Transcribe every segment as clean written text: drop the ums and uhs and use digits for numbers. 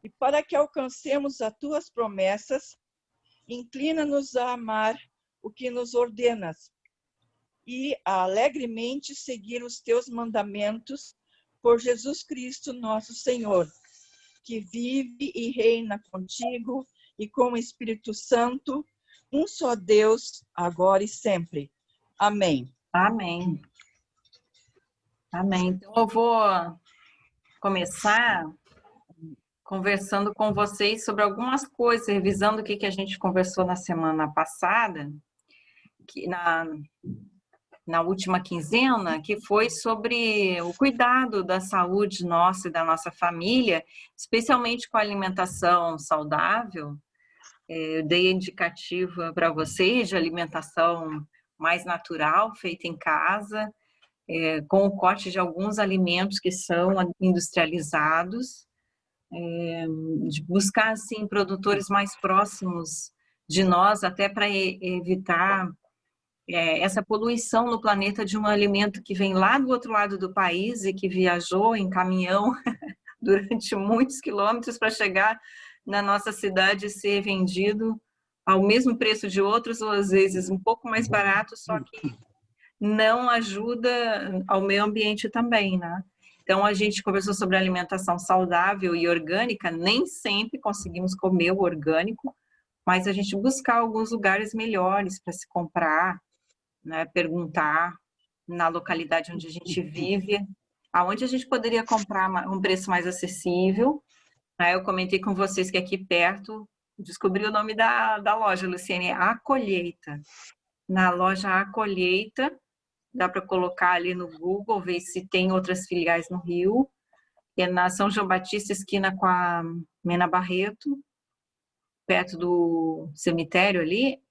E para que alcancemos as tuas promessas, inclina-nos a amar o que nos ordenas e a alegremente seguir os teus mandamentos por Jesus Cristo, nosso Senhor, que vive e reina contigo e com o Espírito Santo, um só Deus, agora e sempre. Amém. Amém. Amém. Então, eu vou começar conversando com vocês sobre algumas coisas, revisando o que a gente conversou na semana passada, que na última quinzena, que foi sobre o cuidado da saúde nossa e da nossa família, especialmente com a alimentação saudável. Eu dei indicativa para vocês de alimentação mais natural, feita em casa, com o corte de alguns alimentos que são industrializados, de buscar assim produtores mais próximos de nós, até para evitar essa poluição no planeta de um alimento que vem lá do outro lado do país e que viajou em caminhão durante muitos quilômetros para chegar na nossa cidade e ser vendido ao mesmo preço de outros, ou às vezes um pouco mais barato, só que não ajuda ao meio ambiente também, né? Então, a gente conversou sobre alimentação saudável e orgânica, nem sempre conseguimos comer o orgânico, mas a gente buscar alguns lugares melhores para se comprar, né? Perguntar na localidade onde a gente vive, aonde a gente poderia comprar um preço mais acessível. Aí eu comentei com vocês que aqui perto, descobri o nome da loja, Luciene, é A Colheita. Na loja A Colheita, dá para colocar ali no Google, ver se tem outras filiais no Rio. É na São João Batista, esquina com a Mena Barreto, perto do cemitério ali.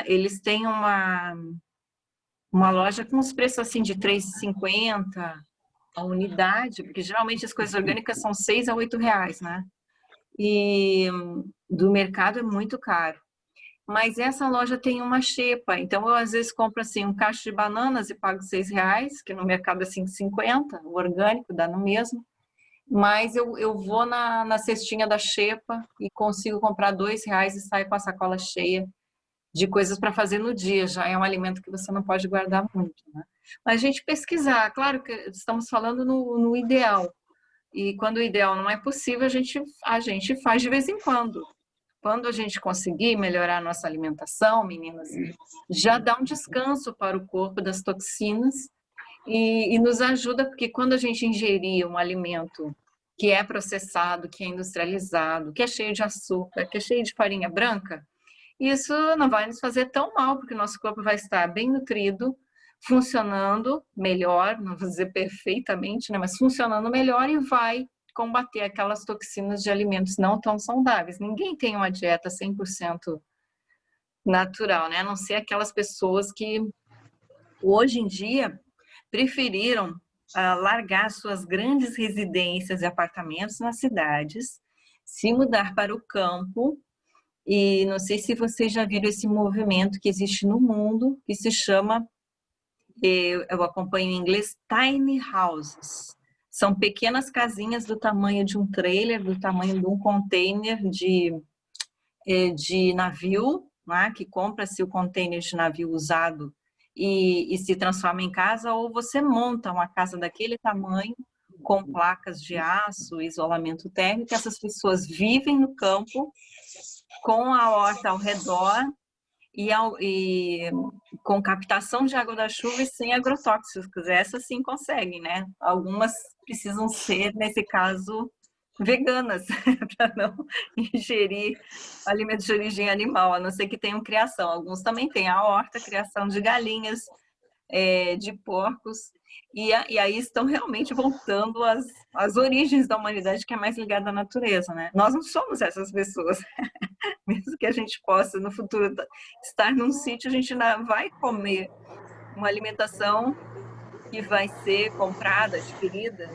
Eles têm uma loja com os preços assim de R$3,50 a unidade, porque geralmente as coisas orgânicas são R$6 a R$8, né? E do mercado é muito caro. Mas essa loja tem uma xepa, então eu às vezes compro assim um cacho de bananas e pago R$6, que no mercado é R$5,50, o orgânico dá no mesmo. Mas eu vou na cestinha da xepa e consigo comprar R$2 e saio com a sacola cheia de coisas para fazer no dia. Já é um alimento que você não pode guardar muito, né? Mas a gente pesquisar, claro que estamos falando no ideal. E quando o ideal não é possível, a gente faz de vez em quando. Quando a gente conseguir melhorar a nossa alimentação, meninas, já dá um descanso para o corpo das toxinas e nos ajuda, porque quando a gente ingerir um alimento que é processado, que é industrializado, que é cheio de açúcar, que é cheio de farinha branca, isso não vai nos fazer tão mal, porque o nosso corpo vai estar bem nutrido, funcionando melhor, não vou dizer perfeitamente, né, mas funcionando melhor e vai combater aquelas toxinas de alimentos não tão saudáveis. Ninguém tem uma dieta 100% natural, né? A não ser aquelas pessoas que hoje em dia preferiram largar suas grandes residências e apartamentos nas cidades, se mudar para o campo. E não sei se vocês já viram esse movimento que existe no mundo, que se chama, eu acompanho em inglês, tiny houses. São pequenas casinhas do tamanho de um trailer, do tamanho de um container de navio, né? Que compra-se o container de navio usado e se transforma em casa, ou você monta uma casa daquele tamanho, com placas de aço, isolamento térmico. Essas pessoas vivem no campo, com a horta ao redor, e com captação de água da chuva e sem agrotóxicos. Essas sim conseguem, né? Algumas precisam ser, nesse caso, veganas, para não ingerir alimentos de origem animal, a não ser que tenham criação. Alguns também têm a horta, criação de galinhas, de porcos, e aí estão realmente voltando às origens da humanidade, que é mais ligada à natureza, né? Nós não somos essas pessoas. Mesmo que a gente possa, no futuro, estar num sítio, a gente vai comer uma alimentação que vai ser comprada, adquirida.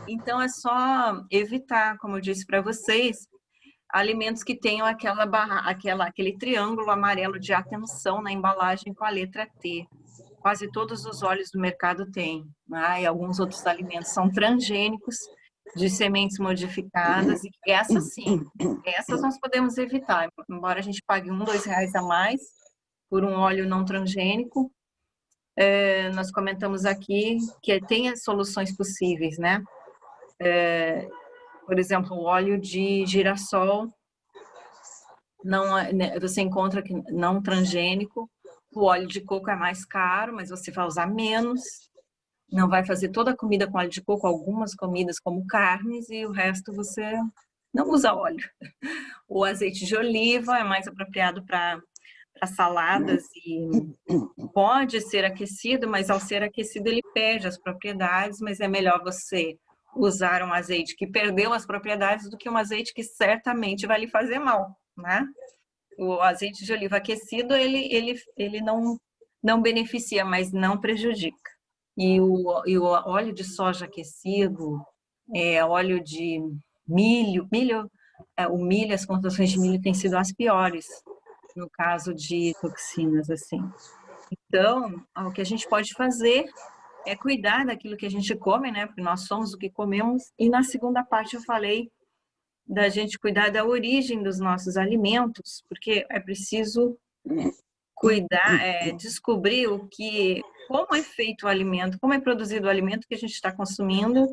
Então, é só evitar, como eu disse para vocês, alimentos que tenham aquele triângulo amarelo de atenção na embalagem com a letra T. Quase todos os óleos do mercado têm, né? E alguns outros alimentos são transgênicos, de sementes modificadas, e essas sim, essas nós podemos evitar, embora a gente pague R$ 1, R$ 2 a mais por um óleo não transgênico. Nós comentamos aqui que tem as soluções possíveis, né? Por exemplo, o óleo de girassol, você encontra que não transgênico. O óleo de coco é mais caro, mas você vai usar menos. Não vai fazer toda a comida com óleo de coco, algumas comidas como carnes, e o resto você não usa óleo. O azeite de oliva é mais apropriado para saladas e pode ser aquecido, mas ao ser aquecido ele perde as propriedades, mas é melhor você usar um azeite que perdeu as propriedades do que um azeite que certamente vai lhe fazer mal, né? O azeite de oliva aquecido, ele não beneficia, mas não prejudica. E o óleo de soja aquecido, óleo de milho, o milho, as plantações de milho têm sido as piores no caso de toxinas, assim. Então, o que a gente pode fazer é cuidar daquilo que a gente come, né? Porque nós somos o que comemos. E na segunda parte eu falei da gente cuidar da origem dos nossos alimentos, porque é preciso cuidar, descobrir como é feito o alimento, como é produzido o alimento que a gente está consumindo,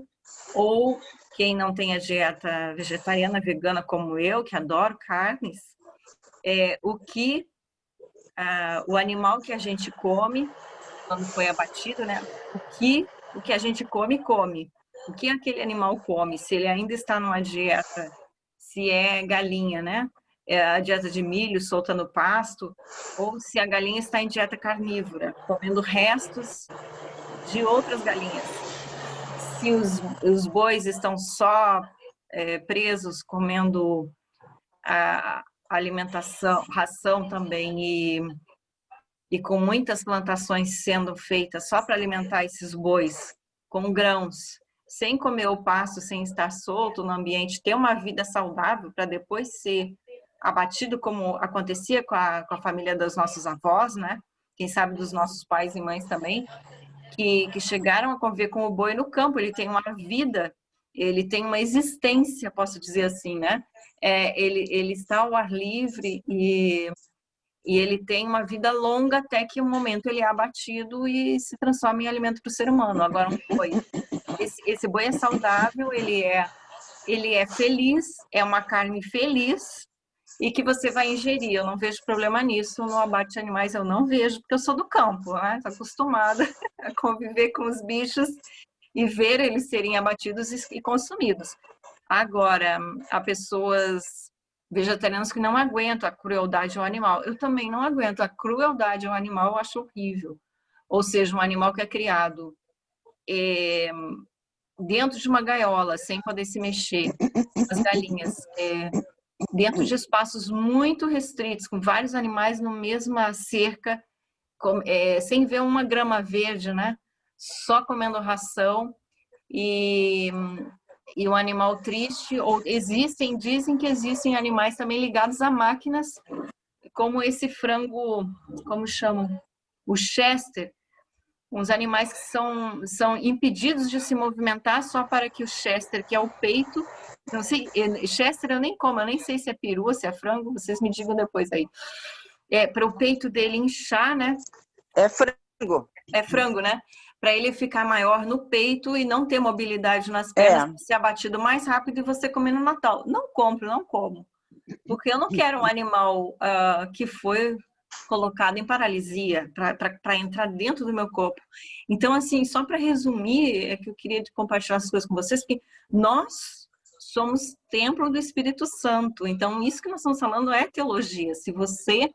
ou quem não tem a dieta vegetariana, vegana como eu, que adoro carnes, o animal que a gente come, quando foi abatido, né? O que a gente come. O que aquele animal come, se ele ainda está numa dieta, se é galinha, né? É a dieta de milho solta no pasto, ou se a galinha está em dieta carnívora, comendo restos de outras galinhas. Se os bois estão só presos, comendo a alimentação, ração também, e com muitas plantações sendo feitas só para alimentar esses bois com grãos, sem comer o pasto, sem estar solto no ambiente, ter uma vida saudável para depois ser abatido, como acontecia com a família dos nossos avós, né? Quem sabe dos nossos pais e mães também, que chegaram a conviver com o boi no campo. Ele tem uma vida, ele tem uma existência, posso dizer assim, né? Ele está ao ar livre e ele tem uma vida longa até que um momento ele é abatido e se transforma em alimento para o ser humano. Agora, um boi, esse boi é saudável, ele é feliz, é uma carne feliz e que você vai ingerir. Eu não vejo problema nisso no abate de animais, eu não vejo, porque eu sou do campo, né? Estou acostumada a conviver com os bichos e ver eles serem abatidos e consumidos. Agora, há pessoas vegetarianos que não aguentam a crueldade ao animal. Eu também não aguento. A crueldade ao animal eu acho horrível. Ou seja, um animal que é criado dentro de uma gaiola, sem poder se mexer, as galinhas, dentro de espaços muito restritos, com vários animais na mesma cerca, sem ver uma grama verde, né? Só comendo ração e o animal triste. Ou dizem que existem animais também ligados a máquinas, como esse frango, como chamam? O Chester, uns animais que são impedidos de se movimentar só para que o Chester, que é o peito, não sei, Chester eu nem como, eu nem sei se é peru, se é frango, vocês me digam depois aí. Para o peito dele inchar, né? É frango. É frango, né? Para ele ficar maior no peito e não ter mobilidade nas pernas, ser abatido mais rápido e você comer no Natal. Não compro, não como. Porque eu não quero um animal que foi colocado em paralisia para entrar dentro do meu corpo. Então, assim, só para resumir, é que eu queria compartilhar essas coisas com vocês, porque nós somos templo do Espírito Santo. Então, isso que nós estamos falando é teologia. Se você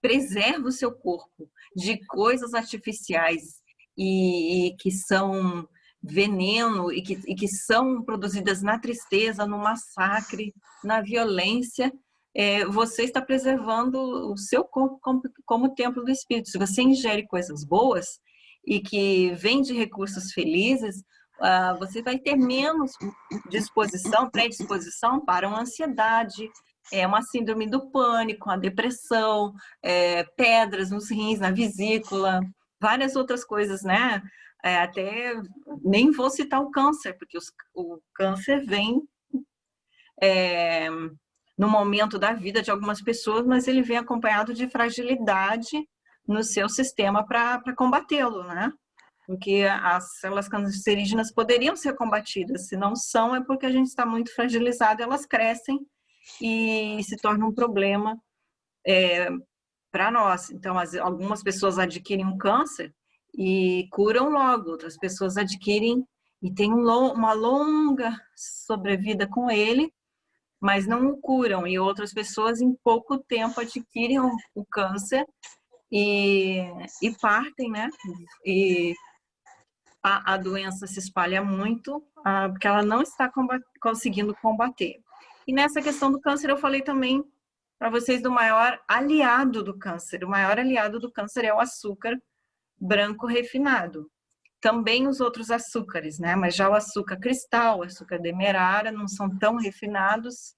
preserva o seu corpo de coisas artificiais e que são veneno e que são produzidas na tristeza, no massacre, na violência, você está preservando o seu corpo como templo do Espírito. Se você ingere coisas boas e que vem de recursos felizes, você vai ter menos predisposição para uma ansiedade, uma síndrome do pânico, a depressão, pedras nos rins, na vesícula, várias outras coisas, né? até nem vou citar o câncer, porque o câncer vem no momento da vida de algumas pessoas, mas ele vem acompanhado de fragilidade no seu sistema para combatê-lo, né? Porque as células cancerígenas poderiam ser combatidas, se não são, é porque a gente está muito fragilizado, elas crescem e se tornam um problema para nós. Então, algumas pessoas adquirem um câncer e curam logo, outras pessoas adquirem e têm uma longa sobrevida com ele, mas não o curam, e outras pessoas em pouco tempo adquirem o câncer e partem, né? E a doença se espalha muito, porque ela não está conseguindo combater. E nessa questão do câncer, eu falei também para vocês do maior aliado do câncer. O maior aliado do câncer é o açúcar branco refinado. Também os outros açúcares, né? Mas já o açúcar cristal, o açúcar demerara, não são tão refinados.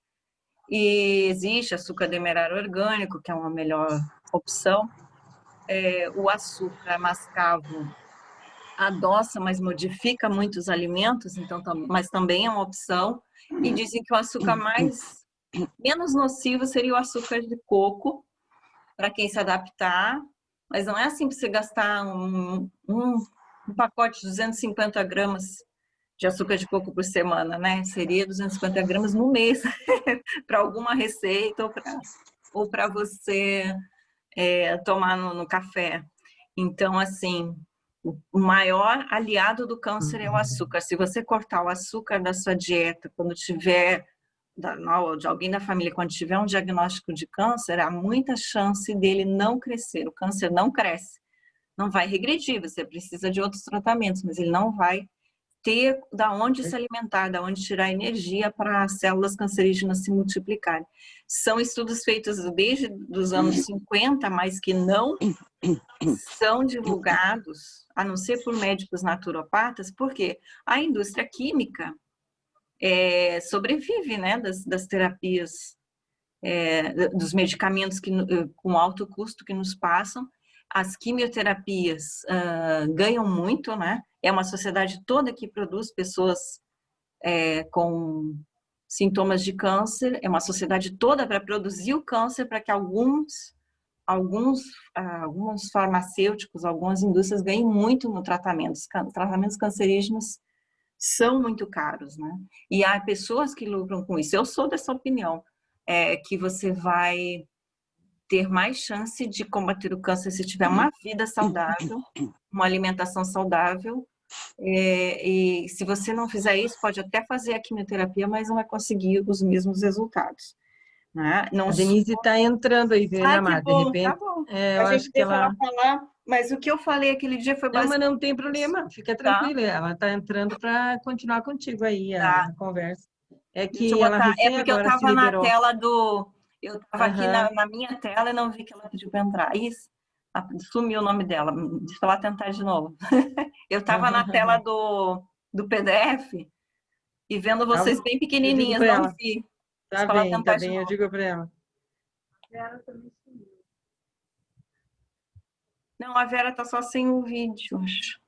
E existe açúcar demerara orgânico, que é uma melhor opção. O açúcar mascavo adoça, mas modifica muitos alimentos, então, mas também é uma opção. E dizem que o açúcar menos nocivo seria o açúcar de coco, para quem se adaptar, mas não é assim para você gastar um pacote de 250 gramas de açúcar de coco por semana, né? Seria 250 gramas no mês, para alguma receita ou para você tomar no café. Então, assim, o maior aliado do câncer é o açúcar. Se você cortar o açúcar da sua dieta quando tiver, de alguém da família, quando tiver um diagnóstico de câncer, há muita chance dele não crescer. O câncer não cresce. Não vai regredir, você precisa de outros tratamentos, mas ele não vai ter da onde se alimentar, da onde tirar energia para as células cancerígenas se multiplicarem. São estudos feitos desde os anos 50, mas que não são divulgados, a não ser por médicos naturopatas, porque a indústria química sobrevive, né, das terapias, dos medicamentos com alto custo que nos passam. As quimioterapias ganham muito, né? É uma sociedade toda que produz pessoas com sintomas de câncer, é uma sociedade toda para produzir o câncer, para que alguns farmacêuticos, algumas indústrias ganhem muito no tratamento. Os tratamentos cancerígenos são muito caros, né? E há pessoas que lucram com isso. Eu sou dessa opinião, que você vai ter mais chance de combater o câncer se tiver uma vida saudável, uma alimentação saudável. E se você não fizer isso, pode até fazer a quimioterapia, mas não vai conseguir os mesmos resultados. Né? A Denise está entrando aí, Ana Mar, de repente. Tá bom. Eu a gente acho que deixa ela ela falar, mas o que eu falei aquele dia foi Não, mas basicamente... não tem problema, fica tranquila. Ela está entrando para continuar contigo aí a conversa. É Deixa eu que ela botar. recém Porque eu agora se estava na liberou. tela do... Eu estava aqui Aham. na minha tela e não vi que ela pediu para entrar. Isso, sumiu o nome dela. Deixa ela tentar de novo. Eu estava na tela do PDF e vendo vocês bem Eu digo pequenininhas, para não ela. vi. Tá Deixa ela bem, tentar tá de bem, eu novo. digo para ela. Não, a Vera tá só sem o vídeo, acho.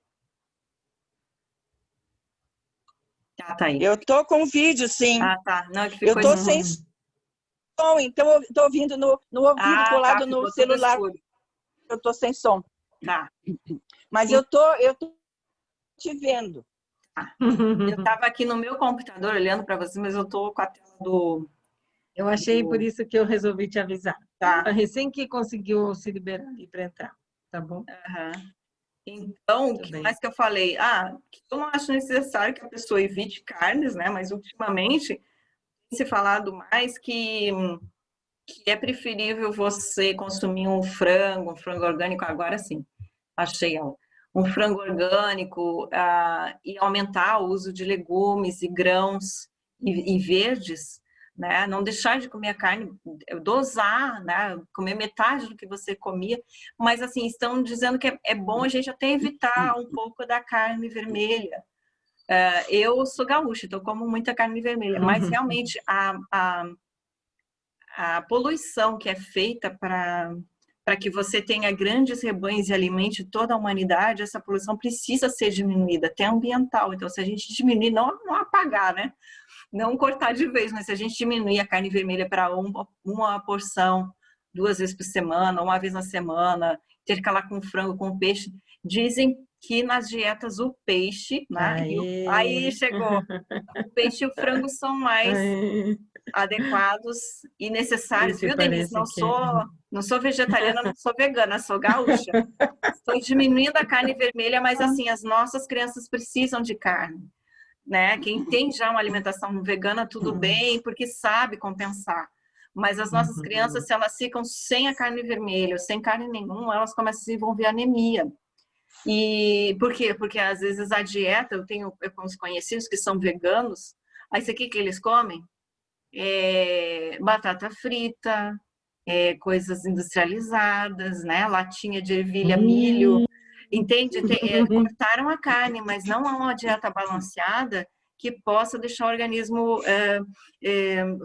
Tá aí. Eu tô com vídeo, sim. Ah, tá. Não, que Eu ficou tô sem som, então eu tô ouvindo no ouvido colado no ficou tudo celular. escuro. Eu tô sem som. Tá. Mas eu tô te vendo. Eu estava aqui no meu computador olhando para você, mas eu tô com a tela do... Eu achei por isso que eu resolvi te avisar. Tá. Recém que conseguiu se liberar ali para entrar, tá bom? Uhum. Então, o que mais que eu falei? Eu não acho necessário que a pessoa evite carnes, né? Mas ultimamente tem se falado mais que é preferível você consumir um frango orgânico, agora sim, achei ela. Um frango orgânico e aumentar o uso de legumes e grãos e verdes, né? Não deixar de comer a carne, dosar, né? Comer metade do que você comia, mas assim, estão dizendo que é bom a gente até evitar um pouco da carne vermelha. Eu sou gaúcha, então como muita carne vermelha, mas realmente a poluição que é feita para para que você tenha grandes rebanhos e alimente toda a humanidade, essa poluição precisa ser diminuída, até ambiental. Então, se a gente diminuir, não apagar, né? Não cortar de vez, mas se a gente diminuir a carne vermelha para uma porção 2 vezes por semana, 1 vez na semana, intercalar com frango, com peixe, dizem que nas dietas o peixe, né? Aí chegou. O peixe e o frango são mais adequados e necessários, viu, Denise? Não sou vegetariana, não sou vegana, sou gaúcha. Estou diminuindo a carne vermelha, mas assim, as nossas crianças precisam de carne, né? Quem tem já uma alimentação vegana, tudo bem, porque sabe compensar. Mas as nossas crianças, se elas ficam sem a carne vermelha, sem carne nenhuma, elas começam a desenvolver anemia. E por quê? Porque às vezes a dieta, eu tenho uns conhecidos que são veganos, aí o que eles comem? Batata frita, coisas industrializadas, né? Latinha de ervilha, milho, entende? Cortaram a carne, mas não há uma dieta balanceada que possa deixar o organismo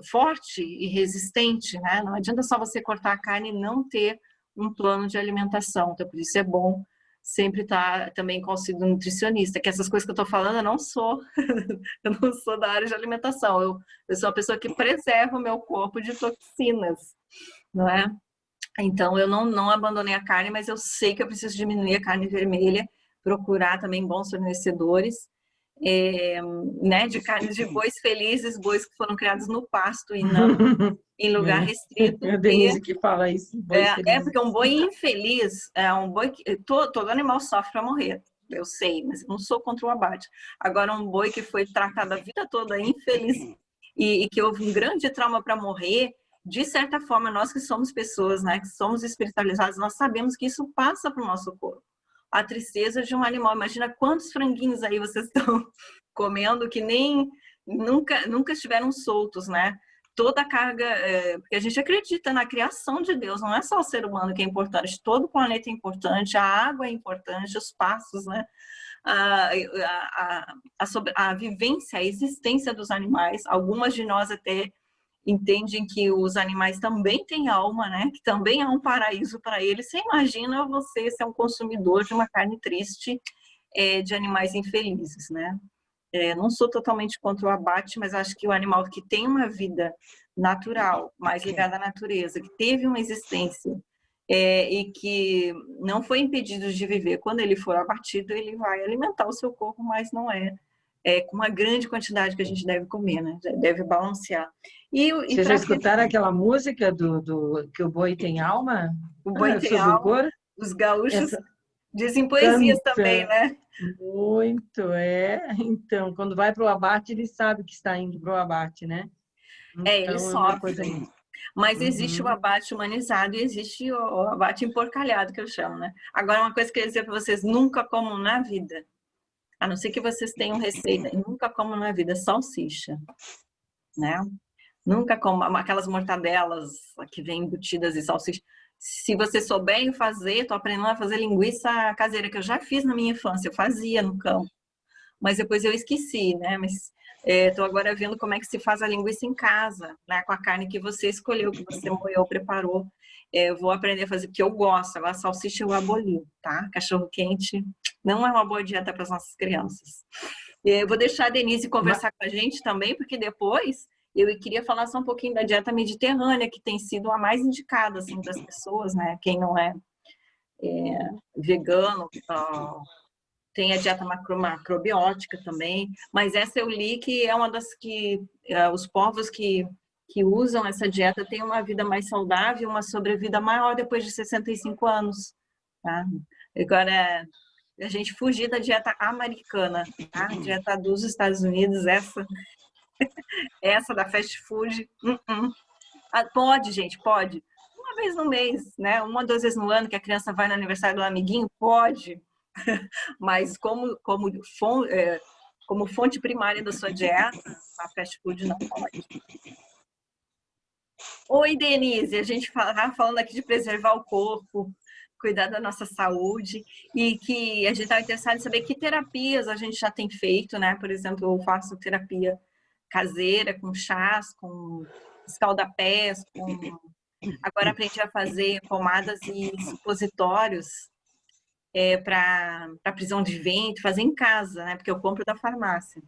forte e resistente, né? Não adianta só você cortar a carne e não ter um plano de alimentação. Então, por isso é bom sempre estar também com auxílio do nutricionista, que essas coisas que eu estou falando eu não sou, eu não sou da área de alimentação, eu sou uma pessoa que preserva o meu corpo de toxinas, não é? Então eu não abandonei a carne, mas eu sei que eu preciso diminuir a carne vermelha, procurar também bons fornecedores, né, de carnes de bois felizes, bois que foram criados no pasto e não em lugar restrito. É a Denise que fala isso. Porque um boi infeliz é um boi que todo animal sofre para morrer. Eu sei, mas eu não sou contra o abate. Agora, um boi que foi tratado a vida toda infeliz e que houve um grande trauma para morrer, de certa forma, nós que somos pessoas, né, que somos espiritualizados, nós sabemos que isso passa para o nosso corpo. A tristeza de um animal. Imagina quantos franguinhos aí vocês estão comendo que nem nunca estiveram soltos, né? Toda a carga, porque a gente acredita na criação de Deus, não é só o ser humano que é importante, todo o planeta é importante, a água é importante, os pastos, né? A vivência, a existência dos animais, algumas de nós até entendem que os animais também têm alma, né? Que também há um paraíso para eles. Você imagina você ser um consumidor de uma carne triste de animais infelizes, né? Não sou totalmente contra o abate, mas acho que o animal que tem uma vida natural, mais ligada à natureza, que teve uma existência e que não foi impedido de viver, quando ele for abatido, ele vai alimentar o seu corpo, mas não com uma grande quantidade que a gente deve comer, né? Deve balancear. Vocês já escutaram aquela música do que o boi tem alma? O boi tem sobre alma. O couro? Os gaúchos dizem poesias também, né? Muito, Então, quando vai para o abate, ele sabe que está indo para o abate, né? Então, ele sofre. Mas existe o abate humanizado e existe o abate emporcalhado, que eu chamo, né? Agora, uma coisa que eu queria dizer para vocês, nunca comam na vida, a não ser que vocês tenham receita, nunca comam na vida salsicha, né? Nunca comam aquelas mortadelas que vêm embutidas de salsicha. Se você souber fazer, estou aprendendo a fazer linguiça caseira, que eu já fiz na minha infância, eu fazia no campo, mas depois eu esqueci, né? Mas estou agora vendo como é que se faz a linguiça em casa, né? Com a carne que você escolheu, que você moeu, preparou. Eu vou aprender a fazer, porque eu gosto. Agora, salsicha eu aboli, tá? Cachorro quente não é uma boa dieta para as nossas crianças. Eu vou deixar a Denise conversar com a gente também, porque depois eu queria falar só um pouquinho da dieta mediterrânea, que tem sido a mais indicada assim, das pessoas, né? Quem não é vegano, tem a dieta macrobiótica também, mas essa eu li que é uma das que os povos que usam essa dieta têm uma vida mais saudável, uma sobrevida maior depois de 65 anos. Tá? Agora, a gente fugir da dieta americana, tá? A dieta dos Estados Unidos, essa da fast food, pode, gente, pode. Uma vez no mês, né? 1 ou 2 vezes no ano que a criança vai no aniversário do amiguinho, pode. Mas como fonte primária da sua dieta, a fast food não pode. Oi, Denise, a gente está falando aqui de preservar o corpo, cuidar da nossa saúde, e que a gente está interessado em saber que terapias a gente já tem feito, né? Por exemplo, eu faço terapia caseira, com chás, com escaldapés, com Agora aprendi a fazer pomadas e supositórios para prisão de ventre, fazer em casa, né? Porque eu compro da farmácia.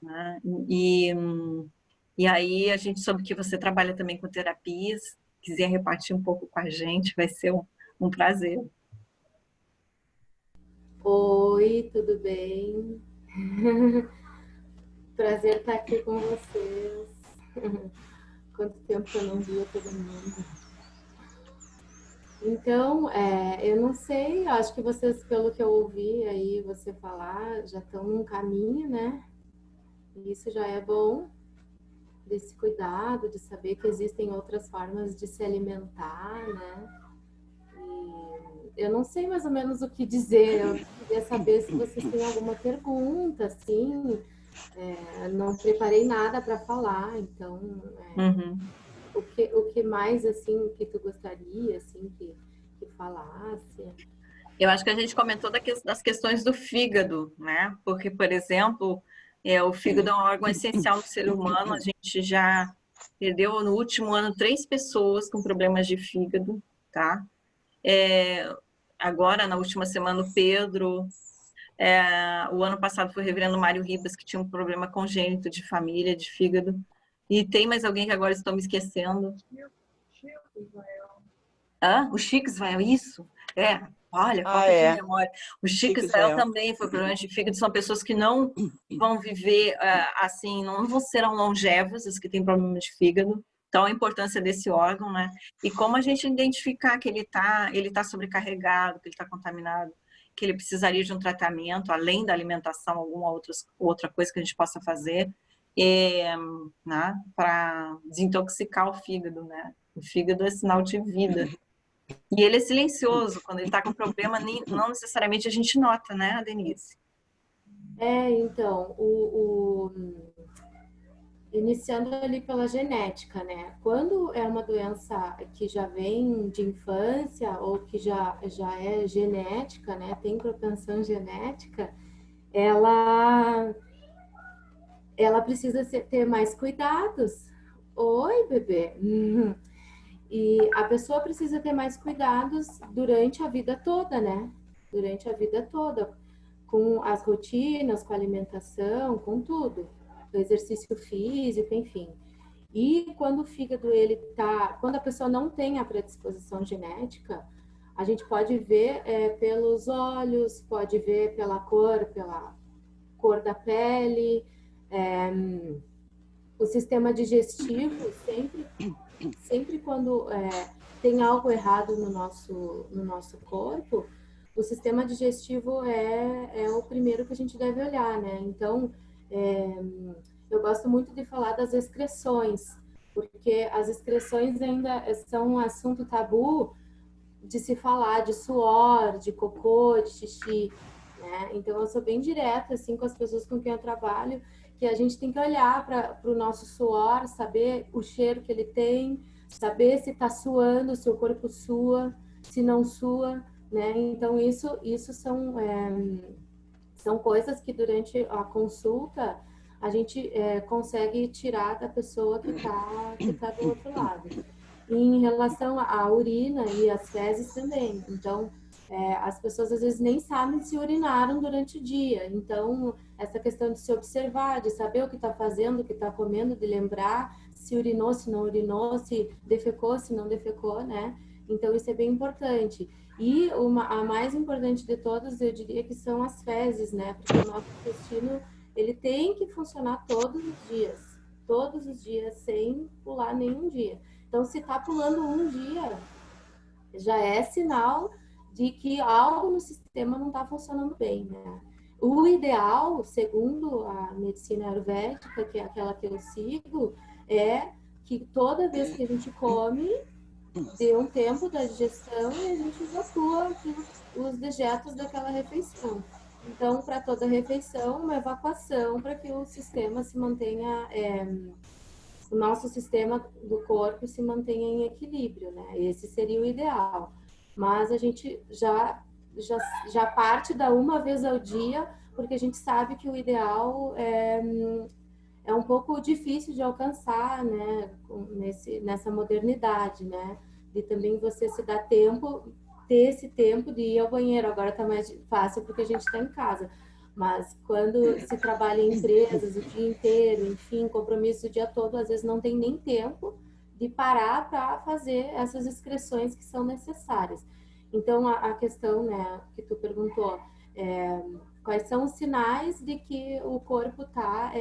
Né? E aí a gente soube que você trabalha também com terapias, quiser repartir um pouco com a gente, vai ser um prazer. Oi, tudo bem? Prazer estar aqui com vocês. Quanto tempo que eu não via todo mundo. Então, eu não sei, acho que vocês, pelo que eu ouvi aí você falar, já estão num caminho, né? E isso já é bom, desse cuidado, de saber que existem outras formas de se alimentar, né? E eu não sei mais ou menos o que dizer, eu queria saber se vocês têm alguma pergunta, assim, não preparei nada para falar, então, o que mais, assim, que tu gostaria, assim, que falasse? Eu acho que a gente comentou das questões do fígado, né? Porque, por exemplo, o fígado é um órgão essencial no ser humano. A gente já perdeu no último ano 3 pessoas com problemas de fígado, tá? Agora, na última semana, o Pedro. O ano passado foi o reverendo Mário Ribas, que tinha um problema congênito de família, de fígado. E tem mais alguém que agora estou me esquecendo. O Chico Israel, isso? Olha, falta de memória. O Chico Israel também foi problema de fígado. São pessoas que não vão viver assim, não vão ser longevas, as que têm problema de fígado. Então, a importância desse órgão, né? E como a gente identificar que ele tá sobrecarregado, que ele está contaminado, que ele precisaria de um tratamento, além da alimentação, alguma outra coisa que a gente possa fazer, né? Para desintoxicar o fígado, né? O fígado é sinal de vida. E ele é silencioso, quando ele está com problema, não necessariamente a gente nota, né, Denise? Então, iniciando ali pela genética, né? Quando é uma doença que já vem de infância ou que já é genética, né? Tem propensão genética, ela precisa ter mais cuidados. Oi, bebê. E a pessoa precisa ter mais cuidados durante a vida toda, né? Durante a vida toda, com as rotinas, com a alimentação, com tudo, o exercício físico, enfim. E quando o fígado quando a pessoa não tem a predisposição genética, a gente pode ver pelos olhos, pode ver pela cor da pele, o sistema digestivo sempre quando tem algo errado no nosso corpo, o sistema digestivo é o primeiro que a gente deve olhar, né? Então, eu gosto muito de falar das excreções, porque as excreções ainda são um assunto tabu de se falar de suor, de cocô, de xixi, né? Então, eu sou bem direta, assim, com as pessoas com quem eu trabalho, que a gente tem que olhar para o nosso suor, saber o cheiro que ele tem, saber se está suando, se o corpo sua, se não sua, né? Então, isso são coisas que durante a consulta a gente consegue tirar da pessoa que tá do outro lado. E em relação à urina e às fezes também. Então, as pessoas às vezes nem sabem se urinaram durante o dia. Então, essa questão de se observar, de saber o que está fazendo, o que está comendo, de lembrar se urinou, se não urinou, se defecou, se não defecou, né? Então, isso é bem importante. E a mais importante de todas, eu diria que são as fezes, né? Porque o nosso intestino, ele tem que funcionar todos os dias, sem pular nenhum dia. Então, se está pulando um dia, já é sinal de que algo no sistema não está funcionando bem, né? O ideal, segundo a medicina ayurvédica, que é aquela que eu sigo, é que toda vez que a gente come, dê um tempo da digestão e a gente evacua os dejetos daquela refeição. Então, para toda refeição, uma evacuação para que o sistema se mantenha, o nosso sistema do corpo se mantenha em equilíbrio, né? Esse seria o ideal. Mas a gente já parte da uma vez ao dia, porque a gente sabe que o ideal é um pouco difícil de alcançar, né, nessa modernidade, né, de também você se dar tempo, ter esse tempo de ir ao banheiro. Agora está mais fácil porque a gente está em casa, mas quando se trabalha em empresas o dia inteiro, enfim, compromisso o dia todo, às vezes não tem nem tempo de parar para fazer essas excreções que são necessárias. Então, a questão, né, que tu perguntou, quais são os sinais de que o corpo está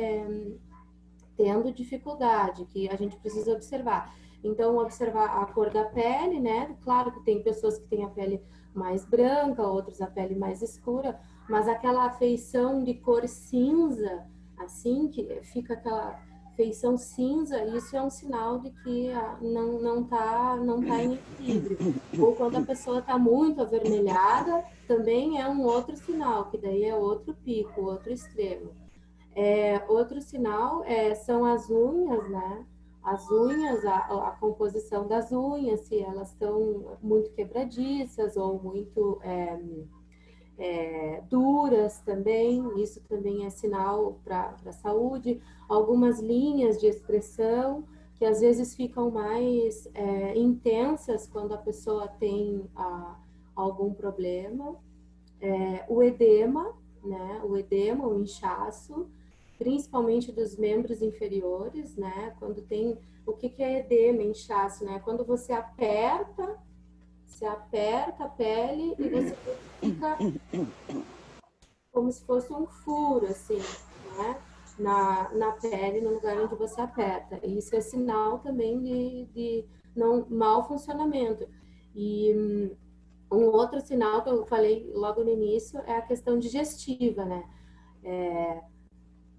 tendo dificuldade, que a gente precisa observar. Então, observar a cor da pele, né? Claro que tem pessoas que têm a pele mais branca, outros a pele mais escura, mas aquela feição de cor cinza, assim, que fica aquela feição cinza, isso é um sinal de que não tá em equilíbrio. Ou quando a pessoa está muito avermelhada, também é um outro sinal, que daí é outro pico, outro extremo. Outro sinal são as unhas, né? As unhas, a composição das unhas, se elas estão muito quebradiças ou muito duras também, isso também é sinal para a saúde. Algumas linhas de expressão que às vezes ficam mais intensas quando a pessoa tem algum problema. O edema, né? O edema, o inchaço, principalmente dos membros inferiores, né? Quando tem, o que é edema, inchaço, né? Quando você aperta a pele e você fica como se fosse um furo, assim, né? Na pele, no lugar onde você aperta. E isso é sinal também de mau funcionamento. E um outro sinal que eu falei logo no início é a questão digestiva, né?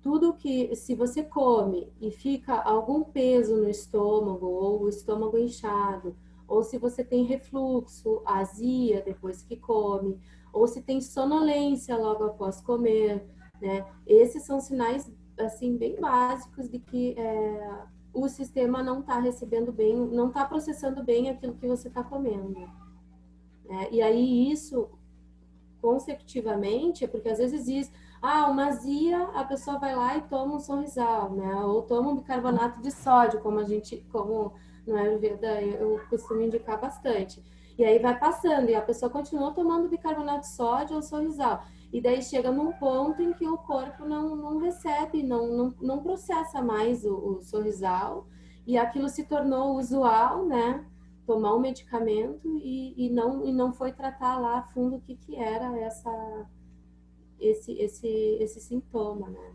Tudo que, se você come e fica algum peso no estômago, ou o estômago inchado, ou se você tem refluxo, azia depois que come, ou se tem sonolência logo após comer, né? Esses são sinais, assim, bem básicos de que o sistema não está recebendo bem, não está processando bem aquilo que você está comendo. E aí isso consecutivamente, porque às vezes diz, uma azia, a pessoa vai lá e toma um Sorrisal, né? Ou toma um bicarbonato de sódio, como no Ayurveda eu costumo indicar bastante. E aí vai passando, e a pessoa continua tomando bicarbonato de sódio ou Sorrisal. E daí chega num ponto em que o corpo não recebe, não processa mais o Sorrisal, e aquilo se tornou usual, né? Tomar um medicamento e não foi tratar lá a fundo o que era esse sintoma, né?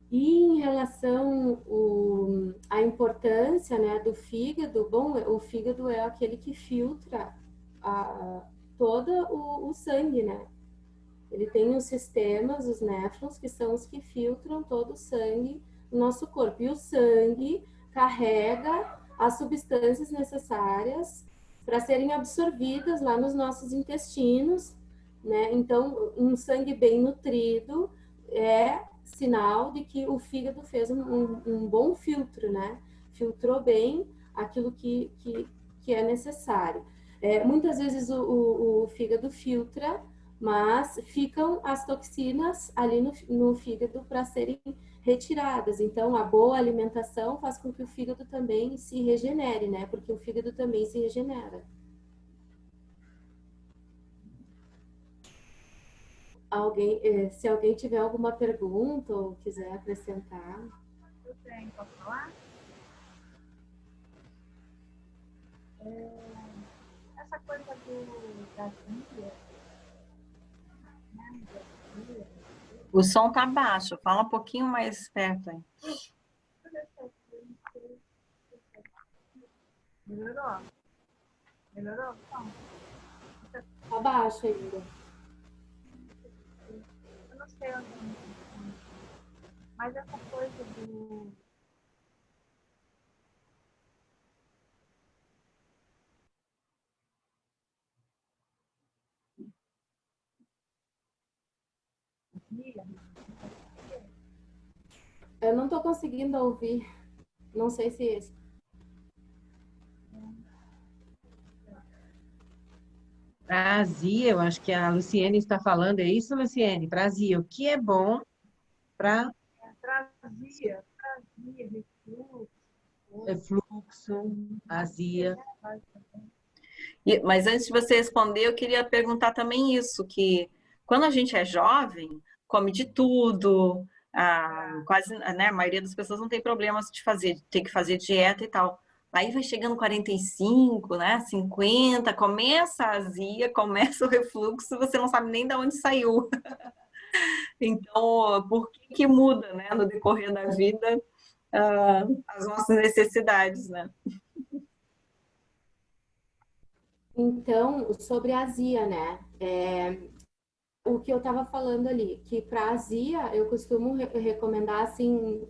E em relação à importância, né, do fígado, bom, o fígado é aquele que filtra todo o sangue, né? Ele tem os sistemas, os néfrons, que são os que filtram todo o sangue no nosso corpo. E o sangue carrega as substâncias necessárias para serem absorvidas lá nos nossos intestinos, né? Então, um sangue bem nutrido é sinal de que o fígado fez um bom filtro, né? Filtrou bem aquilo que é necessário. Muitas vezes o fígado filtra, mas ficam as toxinas ali no fígado para serem retiradas. Então, a boa alimentação faz com que o fígado também se regenere, né? Porque o fígado também se regenera. Se alguém tiver alguma pergunta ou quiser acrescentar. Eu tenho, posso falar? Essa coisa das Índias, né? O som tá baixo, fala um pouquinho mais perto aí. Melhorou? Melhorou o som? Tá baixo ainda. Eu não sei onde mas essa coisa do... Eu não tô conseguindo ouvir. Não sei se... Para azia, eu acho que a Luciene está falando, é isso, Luciene? Para azia, o que é bom para Trazia, refluxo, refluxo, azia? Mas antes de você responder, eu queria perguntar também isso, que quando a gente é jovem, come de tudo, quase, né, a maioria das pessoas não tem problemas de fazer, tem que fazer dieta e tal. Aí vai chegando 45, né, 50, começa a azia, começa o refluxo, você não sabe nem de onde saiu. Então, por que que muda, né, no decorrer da vida, as nossas necessidades, né? Então, sobre a azia, né? O que eu estava falando ali, que para azia eu costumo recomendar assim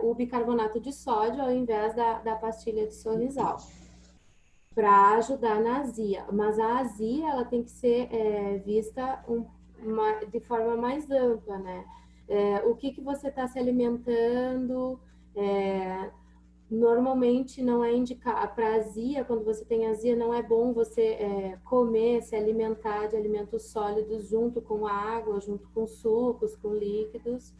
o bicarbonato de sódio ao invés da pastilha de Sorrisal, para ajudar na azia. Mas a azia ela tem que ser vista de forma mais ampla, né? O que você está se alimentando? Normalmente não é indicado para azia, quando você tem azia, não é bom você comer, se alimentar de alimentos sólidos junto com água, junto com sucos, com líquidos,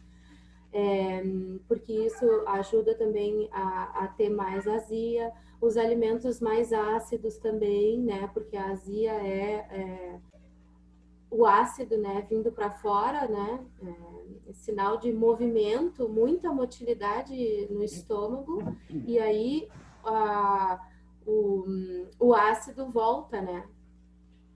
porque isso ajuda também a ter mais azia. Os alimentos mais ácidos também, né? Porque a azia o ácido, né, vindo para fora, né, sinal de movimento, muita motilidade no estômago, e aí o ácido volta, né,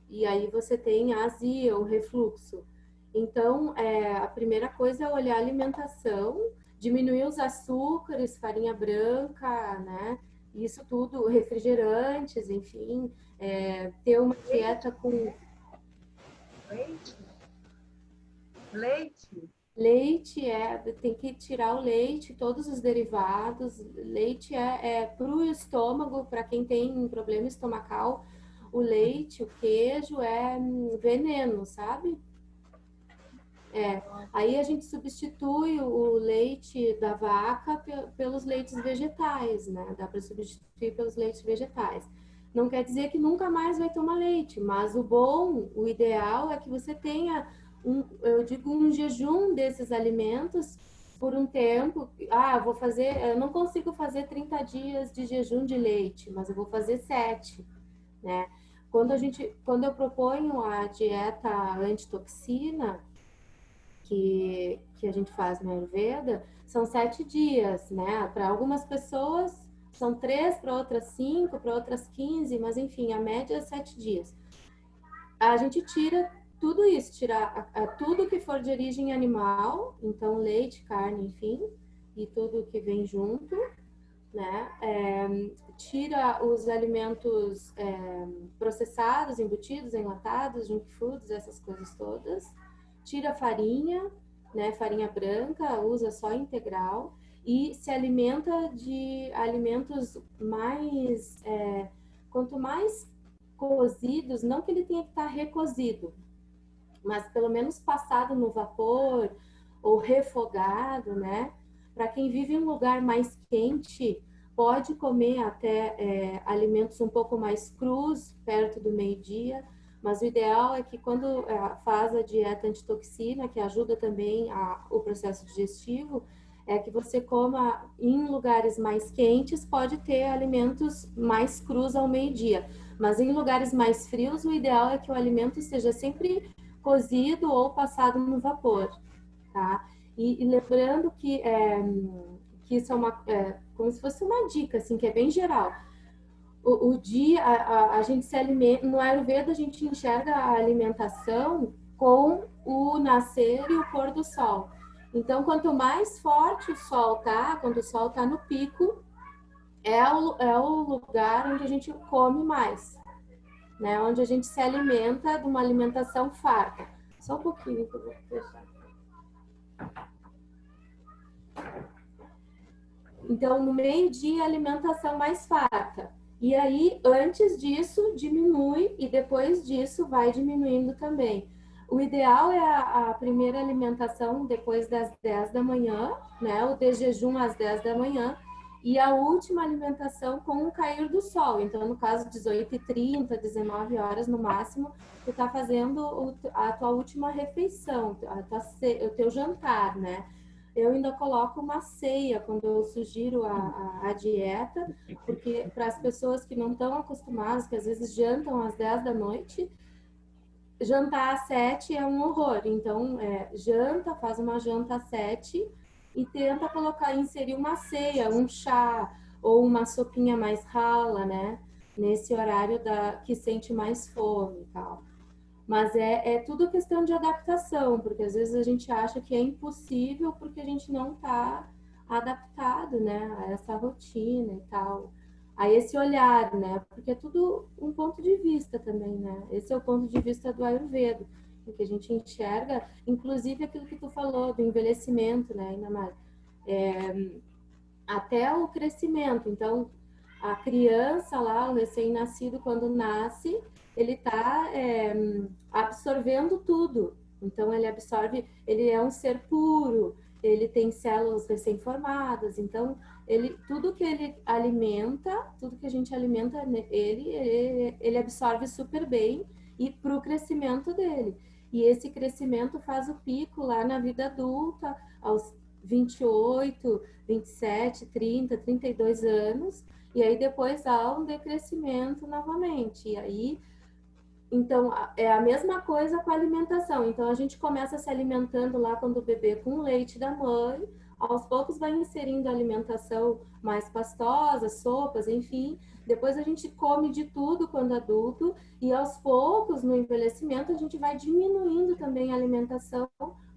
e aí você tem a azia, o refluxo. Então, a primeira coisa é olhar a alimentação, diminuir os açúcares, farinha branca, né, isso tudo, refrigerantes, enfim, ter uma dieta com leite. Leite? Leite tem que tirar o leite, todos os derivados. Leite para o estômago, para quem tem problema estomacal, o leite, o queijo é veneno, sabe? Aí a gente substitui o leite da vaca pelos leites vegetais, né? Dá para substituir pelos leites vegetais. Não quer dizer que nunca mais vai tomar leite, mas o ideal é que você tenha eu digo um jejum desses alimentos por um tempo. Eu não consigo fazer 30 dias de jejum de leite, mas eu vou fazer 7, né? Quando eu proponho a dieta antitoxina, que a gente faz no Ayurveda, são 7 dias, né? Para algumas pessoas são 3, para outras 5, para outras 15, mas enfim, a média é 7 dias. A gente tira tudo isso, tira tudo que for de origem animal, então leite, carne, enfim, e tudo que vem junto, né? Tira os alimentos processados, embutidos, enlatados, junk foods, essas coisas todas. Tira a farinha, né? Farinha branca, usa só integral e se alimenta de alimentos mais, quanto mais cozidos, não que ele tenha que estar recozido, mas pelo menos passado no vapor ou refogado, né? Para quem vive em um lugar mais quente, pode comer até alimentos um pouco mais crus, perto do meio-dia, mas o ideal é que quando faz a dieta antitoxina, que ajuda também o processo digestivo, é que você coma em lugares mais quentes, pode ter alimentos mais crus ao meio-dia, mas em lugares mais frios, o ideal é que o alimento seja sempre cozido ou passado no vapor, tá? E lembrando que isso é como se fosse uma dica, assim, que é bem geral. O dia, a gente se alimenta, no Ayurveda a gente enxerga a alimentação com o nascer e o pôr do sol. Então, quanto mais forte o sol tá, quando o sol tá no pico, é o lugar onde a gente come mais, né? Onde a gente se alimenta de uma alimentação farta. Só um pouquinho que eu vou fechar. Então, no meio-dia, alimentação mais farta. E aí, antes disso, diminui e depois disso vai diminuindo também. O ideal é a primeira alimentação depois das 10 da manhã, né? O de jejum às 10 da manhã. e a última alimentação com o cair do sol. Então, no caso, 18h30, 19 horas no máximo, tu tá fazendo a tua última refeição, o teu jantar, né? Eu ainda coloco uma ceia quando eu sugiro a dieta, porque para as pessoas que não estão acostumadas, que às vezes jantam às 10 da noite, jantar às 7 é um horror. Então, faz uma janta às 7 e tenta inserir uma ceia, um chá ou uma sopinha mais rala, né? Nesse horário que sente mais fome e tal. Mas é tudo questão de adaptação, porque às vezes a gente acha que é impossível porque a gente não está adaptado, né, a essa rotina e tal, a esse olhar, né, porque é tudo um ponto de vista também, né, esse é o ponto de vista do Ayurveda, em que a gente enxerga, inclusive aquilo que tu falou do envelhecimento, né, Inamar, até o crescimento. Então, a criança lá, o recém-nascido, quando nasce, ele está absorvendo tudo. Então, ele absorve, ele é um ser puro, ele tem células recém-formadas. Então, tudo que ele alimenta, tudo que a gente alimenta ele absorve super bem e para o crescimento dele. E esse crescimento faz o pico lá na vida adulta, aos 28, 27, 30, 32 anos, e aí depois há um decrescimento novamente. E aí, então, é a mesma coisa com a alimentação. Então, a gente começa se alimentando lá quando o bebê com leite da mãe, aos poucos vai inserindo alimentação mais pastosa, sopas, enfim. Depois a gente come de tudo quando adulto, e aos poucos, no envelhecimento, a gente vai diminuindo também a alimentação,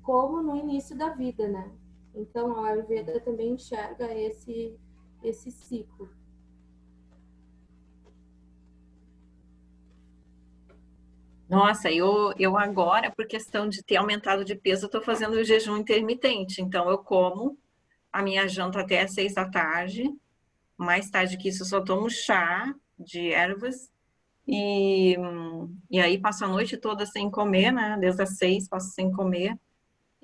como no início da vida, né? Então, a Ayurveda também enxerga esse ciclo. Nossa, eu agora, por questão de ter aumentado de peso, eu estou fazendo o jejum intermitente. Então, eu como a minha janta até às 6 da tarde. Mais tarde que isso, eu só tomo chá de ervas. E aí passo a noite toda sem comer, né? Desde as 6 passo sem comer.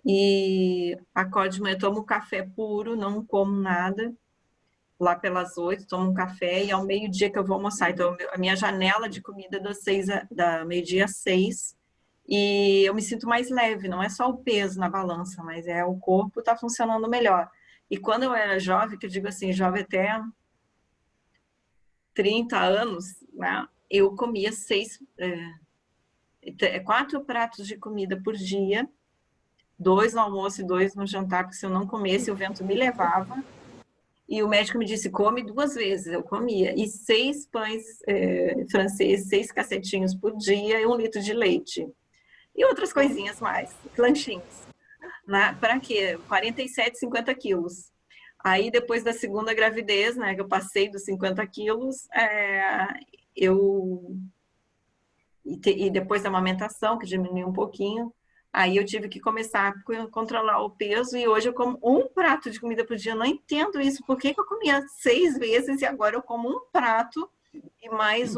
E acordo de manhã, tomo café puro, não como nada. Lá pelas 8, tomo um café e ao meio-dia que eu vou almoçar. Então, a minha janela de comida é da meio-dia às 6. E eu me sinto mais leve, não é só o peso na balança, mas o corpo está funcionando melhor. E quando eu era jovem, que eu digo assim, jovem até 30 anos, né, eu comia 4 pratos de comida por dia, 2 no almoço e 2 no jantar, porque se eu não comesse, o vento me levava. E o médico me disse, come 2 vezes. Eu comia. E 6 pães franceses, 6 cacetinhos por dia e 1 litro de leite. E outras coisinhas mais, lanchinhos. Para quê? 47, 50 quilos. Aí, depois da segunda gravidez, né, que eu passei dos 50 quilos, e depois da amamentação, que diminuiu um pouquinho, aí eu tive que começar a controlar o peso e hoje eu como 1 prato de comida por dia. Eu não entendo isso. Por que eu comia 6 vezes e agora eu como 1 prato e mais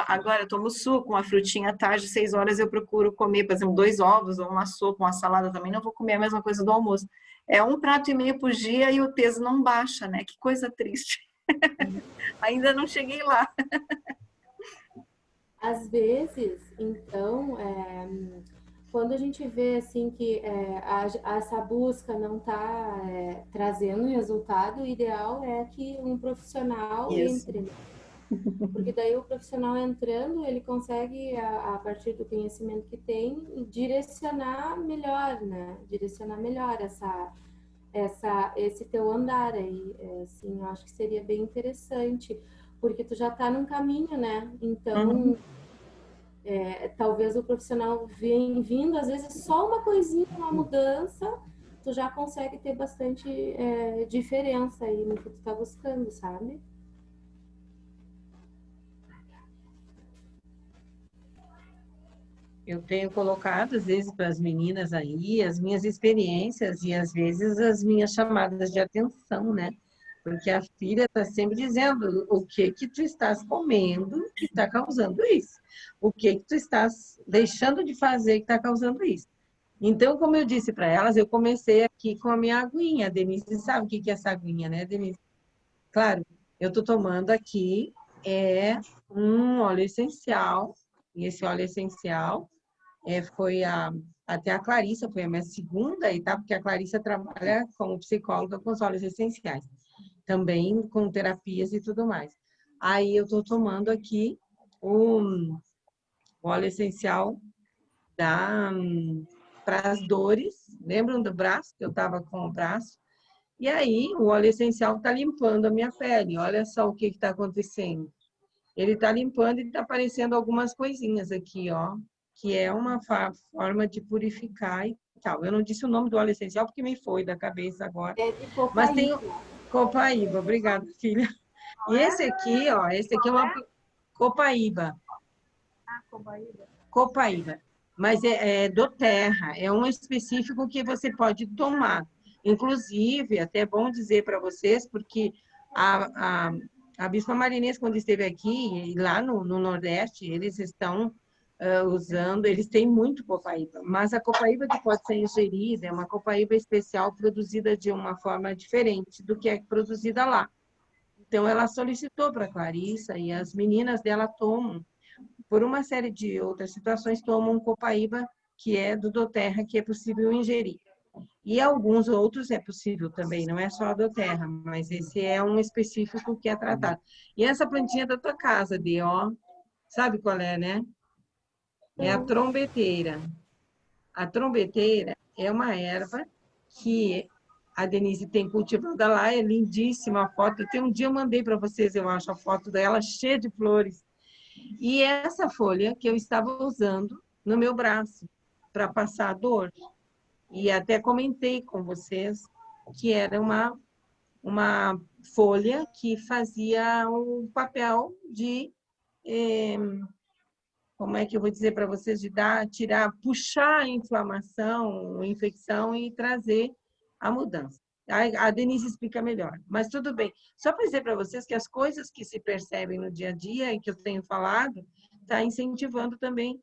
agora eu tomo suco, uma frutinha à tarde, 6 horas eu procuro comer, por exemplo, 2 ovos ou uma sopa, uma salada também. Não vou comer a mesma coisa do almoço. É 1 prato e meio por dia e o peso não baixa, né? Que coisa triste. Ainda não cheguei lá. Às vezes, então, quando a gente vê assim que essa busca não está trazendo resultado, o ideal é que um profissional entre, né? Porque daí o profissional entrando, ele consegue, a partir do conhecimento que tem, direcionar melhor, né? Direcionar melhor esse teu andar aí. Assim, eu acho que seria bem interessante, porque tu já está num caminho, né? Então, talvez o profissional vindo, às vezes só uma coisinha, uma mudança, tu já consegue ter bastante diferença aí no que tu tá buscando, sabe? Eu tenho colocado, às vezes, para as meninas aí, as minhas experiências e, às vezes, as minhas chamadas de atenção, né? Porque a filha está sempre dizendo o que tu estás comendo que está causando isso. O que tu estás deixando de fazer que está causando isso. Então, como eu disse para elas, eu comecei aqui com a minha aguinha. A Denise sabe o que é essa aguinha, né, Denise? Claro, eu estou tomando aqui um óleo essencial, e esse óleo essencial foi até a Clarissa, foi a minha segunda etapa, porque a Clarissa trabalha como psicóloga com os óleos essenciais, também com terapias e tudo mais. Aí eu estou tomando aqui o óleo essencial para as dores, lembram do braço, que eu estava com o braço? E aí, o óleo essencial está limpando a minha pele. Olha só o que está acontecendo. Ele está limpando e está aparecendo algumas coisinhas aqui, ó, que é uma forma de purificar e tal. Eu não disse o nome do óleo essencial porque me foi da cabeça agora. É de Mas tem copaíba. copaíba, obrigada, filha. E esse aqui, ó, esse aqui é uma copaíba. Ah, Cobaíba. Copaíba. Mas é do terra, é um específico que você pode tomar. Inclusive, até é bom dizer para vocês, porque a Bispa Marinês, quando esteve aqui, e lá no Nordeste, eles estão usando, eles têm muito copaíba, mas a copaíba que pode ser ingerida é uma copaíba especial produzida de uma forma diferente do que é produzida lá. Então, ela solicitou para a Clarissa e as meninas dela tomam, por uma série de outras situações, tomam copaíba, que é do doTERRA, que é possível ingerir. E alguns outros é possível também, não é só a doTERRA, mas esse é um específico que é tratado. E essa plantinha da tua casa, Dê, ó, sabe qual é, né? É a trombeteira. A trombeteira é uma erva que a Denise tem cultivada lá, é lindíssima a foto. Até um dia eu mandei para vocês, eu acho, a foto dela cheia de flores. E essa folha que eu estava usando no meu braço para passar a dor. E até comentei com vocês que era uma folha que fazia um papel de, como é que eu vou dizer para vocês, de tirar, puxar a inflamação, a infecção e trazer a mudança. A Denise explica melhor, mas tudo bem. Só para dizer para vocês que as coisas que se percebem no dia a dia e que eu tenho falado, está incentivando também,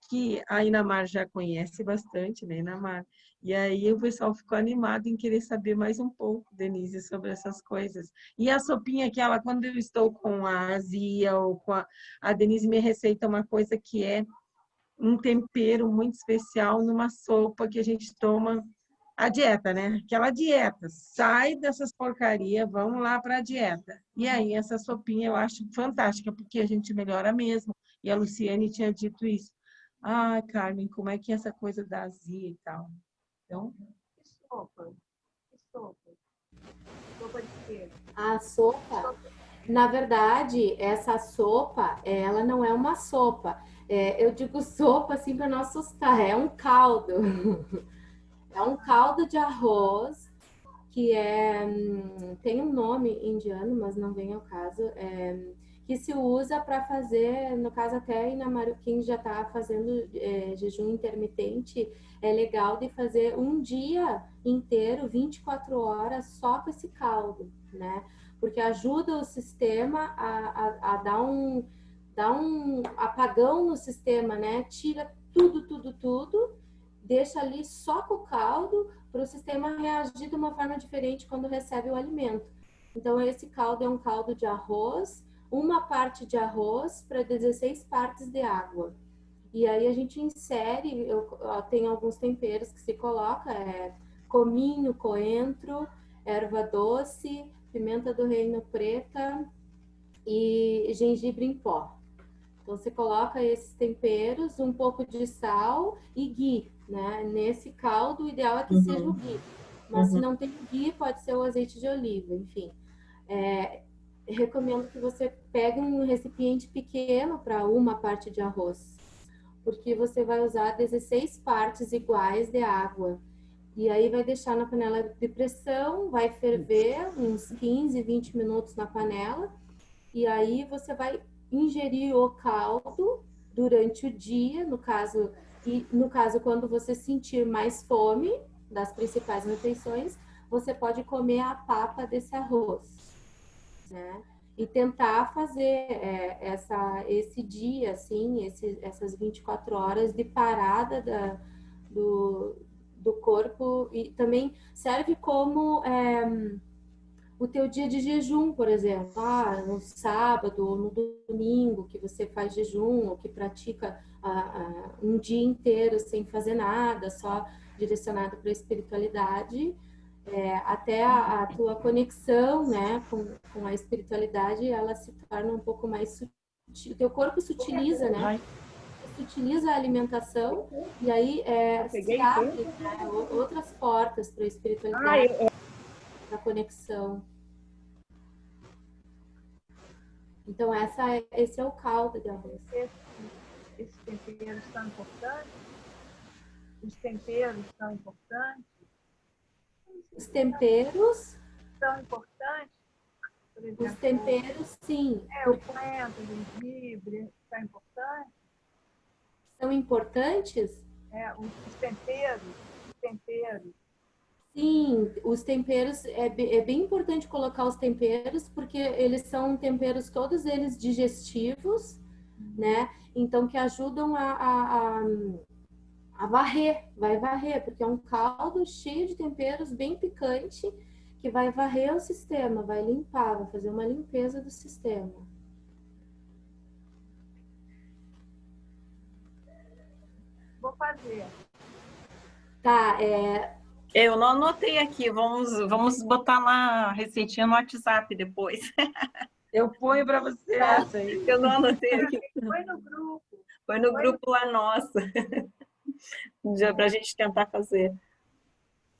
que a Inamar já conhece bastante, né, Inamar? E aí o pessoal ficou animado em querer saber mais um pouco, Denise, sobre essas coisas. E a sopinha que ela, quando eu estou com a azia ou com a Denise me receita uma coisa que é um tempero muito especial numa sopa que a gente toma. A dieta, né? Aquela dieta. Sai dessas porcarias, vamos lá para a dieta. E aí, essa sopinha eu acho fantástica, porque a gente melhora mesmo. E a Luciane tinha dito isso. Ah, Carmen, como é que é essa coisa da azia e tal? Então, Que sopa? Que sopa? Sopa de quê? A sopa, na verdade, essa sopa, ela não é uma sopa. Eu digo sopa assim para não assustar, é um caldo. É um caldo de arroz que tem um nome indiano, mas não vem ao caso, que se usa para fazer, no caso até Inamaru, quem já está fazendo jejum intermitente, é legal de fazer um dia inteiro, 24 horas, só com esse caldo, né? Porque ajuda o sistema a dar um apagão no sistema, né? Tira tudo, deixa ali só com o caldo, para o sistema reagir de uma forma diferente quando recebe o alimento. Então, esse caldo é um caldo de arroz, uma parte de arroz para 16 partes de água. E aí a gente insere, tem alguns temperos que se coloca, cominho, coentro, erva doce, pimenta do reino preta e gengibre em pó. Então, você coloca esses temperos, um pouco de sal e ghee, né? Nesse caldo, o ideal é que seja o ghee. Mas se não tem ghee, pode ser o azeite de oliva, enfim. Recomendo que você pegue um recipiente pequeno para uma parte de arroz, porque você vai usar 16 partes iguais de água. E aí vai deixar na panela de pressão, vai ferver uns 15, 20 minutos na panela. E aí você vai ingerir o caldo durante o dia, no caso quando você sentir mais fome das principais refeições, você pode comer a papa desse arroz, né? E tentar fazer esse dia, assim, essas 24 horas de parada do corpo, e também serve como o teu dia de jejum, por exemplo, no sábado ou no domingo que você faz jejum ou que pratica um dia inteiro sem fazer nada, só direcionado para a espiritualidade, até a tua conexão, né, com a espiritualidade, ela se torna um pouco mais sutil. O teu corpo sutiliza, né? Utiliza a alimentação e aí se abre, né, outras portas para a espiritualidade, para a conexão. Então esse é o caldo de arroz. Esses temperos são importantes? Os temperos são importantes? Os temperos? São importantes? Por exemplo, Os temperos, sim. O coentro, o gengibre, são importantes? São importantes? Os temperos. Sim, os temperos, é bem importante colocar os temperos, porque eles são temperos, todos eles digestivos, né? Então, que ajudam a varrer, vai varrer, porque é um caldo cheio de temperos, bem picante, que vai varrer o sistema, vai limpar, vai fazer uma limpeza do sistema. Vou fazer. Tá, Eu não anotei aqui, vamos botar lá a receitinha no WhatsApp depois. Eu ponho para você essa aí. Eu não anotei aqui. Foi no grupo. Foi no grupo lá nosso. Para a gente tentar fazer.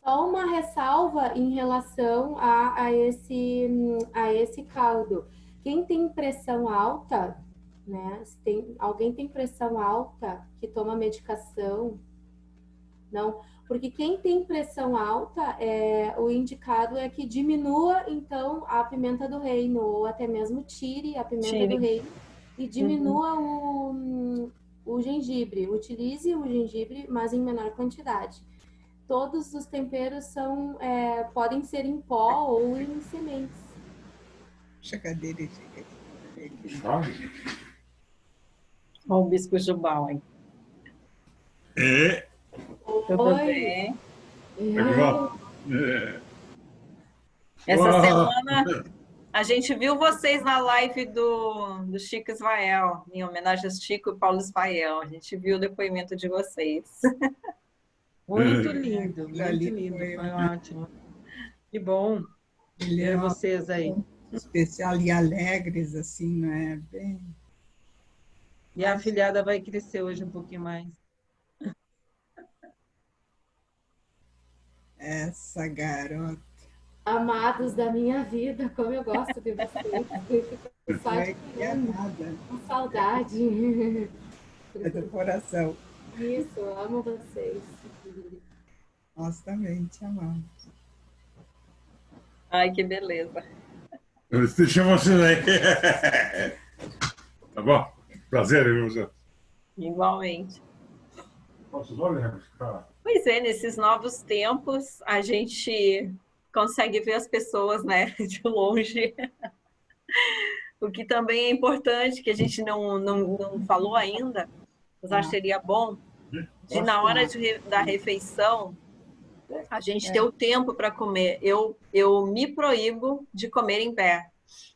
Só uma ressalva em relação a esse caldo. Quem tem pressão alta, né? Se alguém tem pressão alta que toma medicação, não, porque quem tem pressão alta, o indicado é que diminua então a pimenta do reino, ou até mesmo tire a pimenta do reino e diminua o gengibre. Utilize o gengibre, mas em menor quantidade. Todos os temperos podem ser em pó ou em sementes. Olha o Bispo Jubal, hein? Tudo bem? Essa semana a gente viu vocês na live do Chico Israel, em homenagem a Chico e Paulo Israel. A gente viu o depoimento de vocês. Muito lindo, foi ótimo. Que bom ver vocês aí. Especial e alegres, assim, não é? Bem... E a afilhada vai crescer hoje um pouquinho mais. Essa garota. Amados da minha vida, como eu gosto de vocês. Eu fico com saudade. É do coração. Isso, eu amo vocês. Nós também te amamos. Ai, que beleza. Deixa vocês aí. Tá bom? Prazer, irmão. Igualmente. Posso olhar? Pois é, nesses novos tempos, a gente consegue ver as pessoas, né, de longe. O que também é importante, que a gente não falou ainda, mas acho que seria bom, de na hora da refeição, a gente ter o tempo para comer. Eu me proíbo de comer em pé.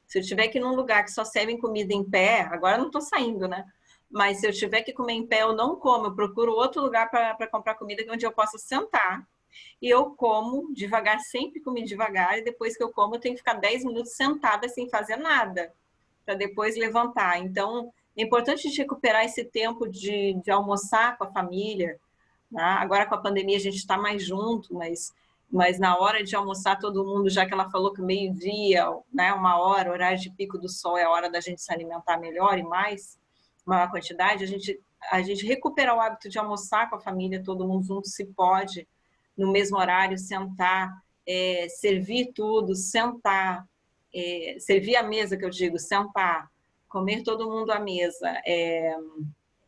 Se eu tiver que ir num lugar que só servem comida em pé, agora eu não estou saindo, né? Mas se eu tiver que comer em pé, eu não como. Eu procuro outro lugar para comprar comida onde eu possa sentar. E eu como devagar, sempre comi devagar. E depois que eu como, eu tenho que ficar 10 minutos sentada sem fazer nada, para depois levantar. Então, é importante a gente recuperar esse tempo de almoçar com a família. Né? Agora, com a pandemia, a gente está mais junto, mas na hora de almoçar, todo mundo, já que ela falou que meio-dia, né, 1 hora, horário de pico do sol, é a hora da gente se alimentar melhor e maior quantidade, a gente recuperar o hábito de almoçar com a família, todo mundo junto, se pode, no mesmo horário, sentar, servir tudo, sentar, servir a mesa, que eu digo, sentar, comer todo mundo à mesa,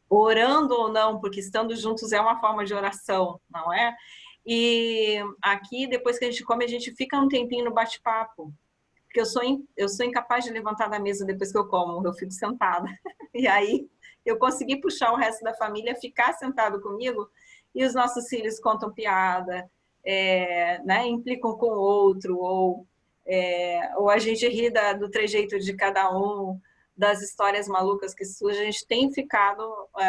orando ou não, porque estando juntos é uma forma de oração, não é? E aqui, depois que a gente come, a gente fica um tempinho no bate-papo, porque eu sou incapaz de levantar da mesa depois que eu como, eu fico sentada. E aí eu consegui puxar o resto da família, ficar sentado comigo, e os nossos filhos contam piada, né, implicam com o outro, ou ou a gente ri do trejeito de cada um, das histórias malucas que surgem. A gente tem ficado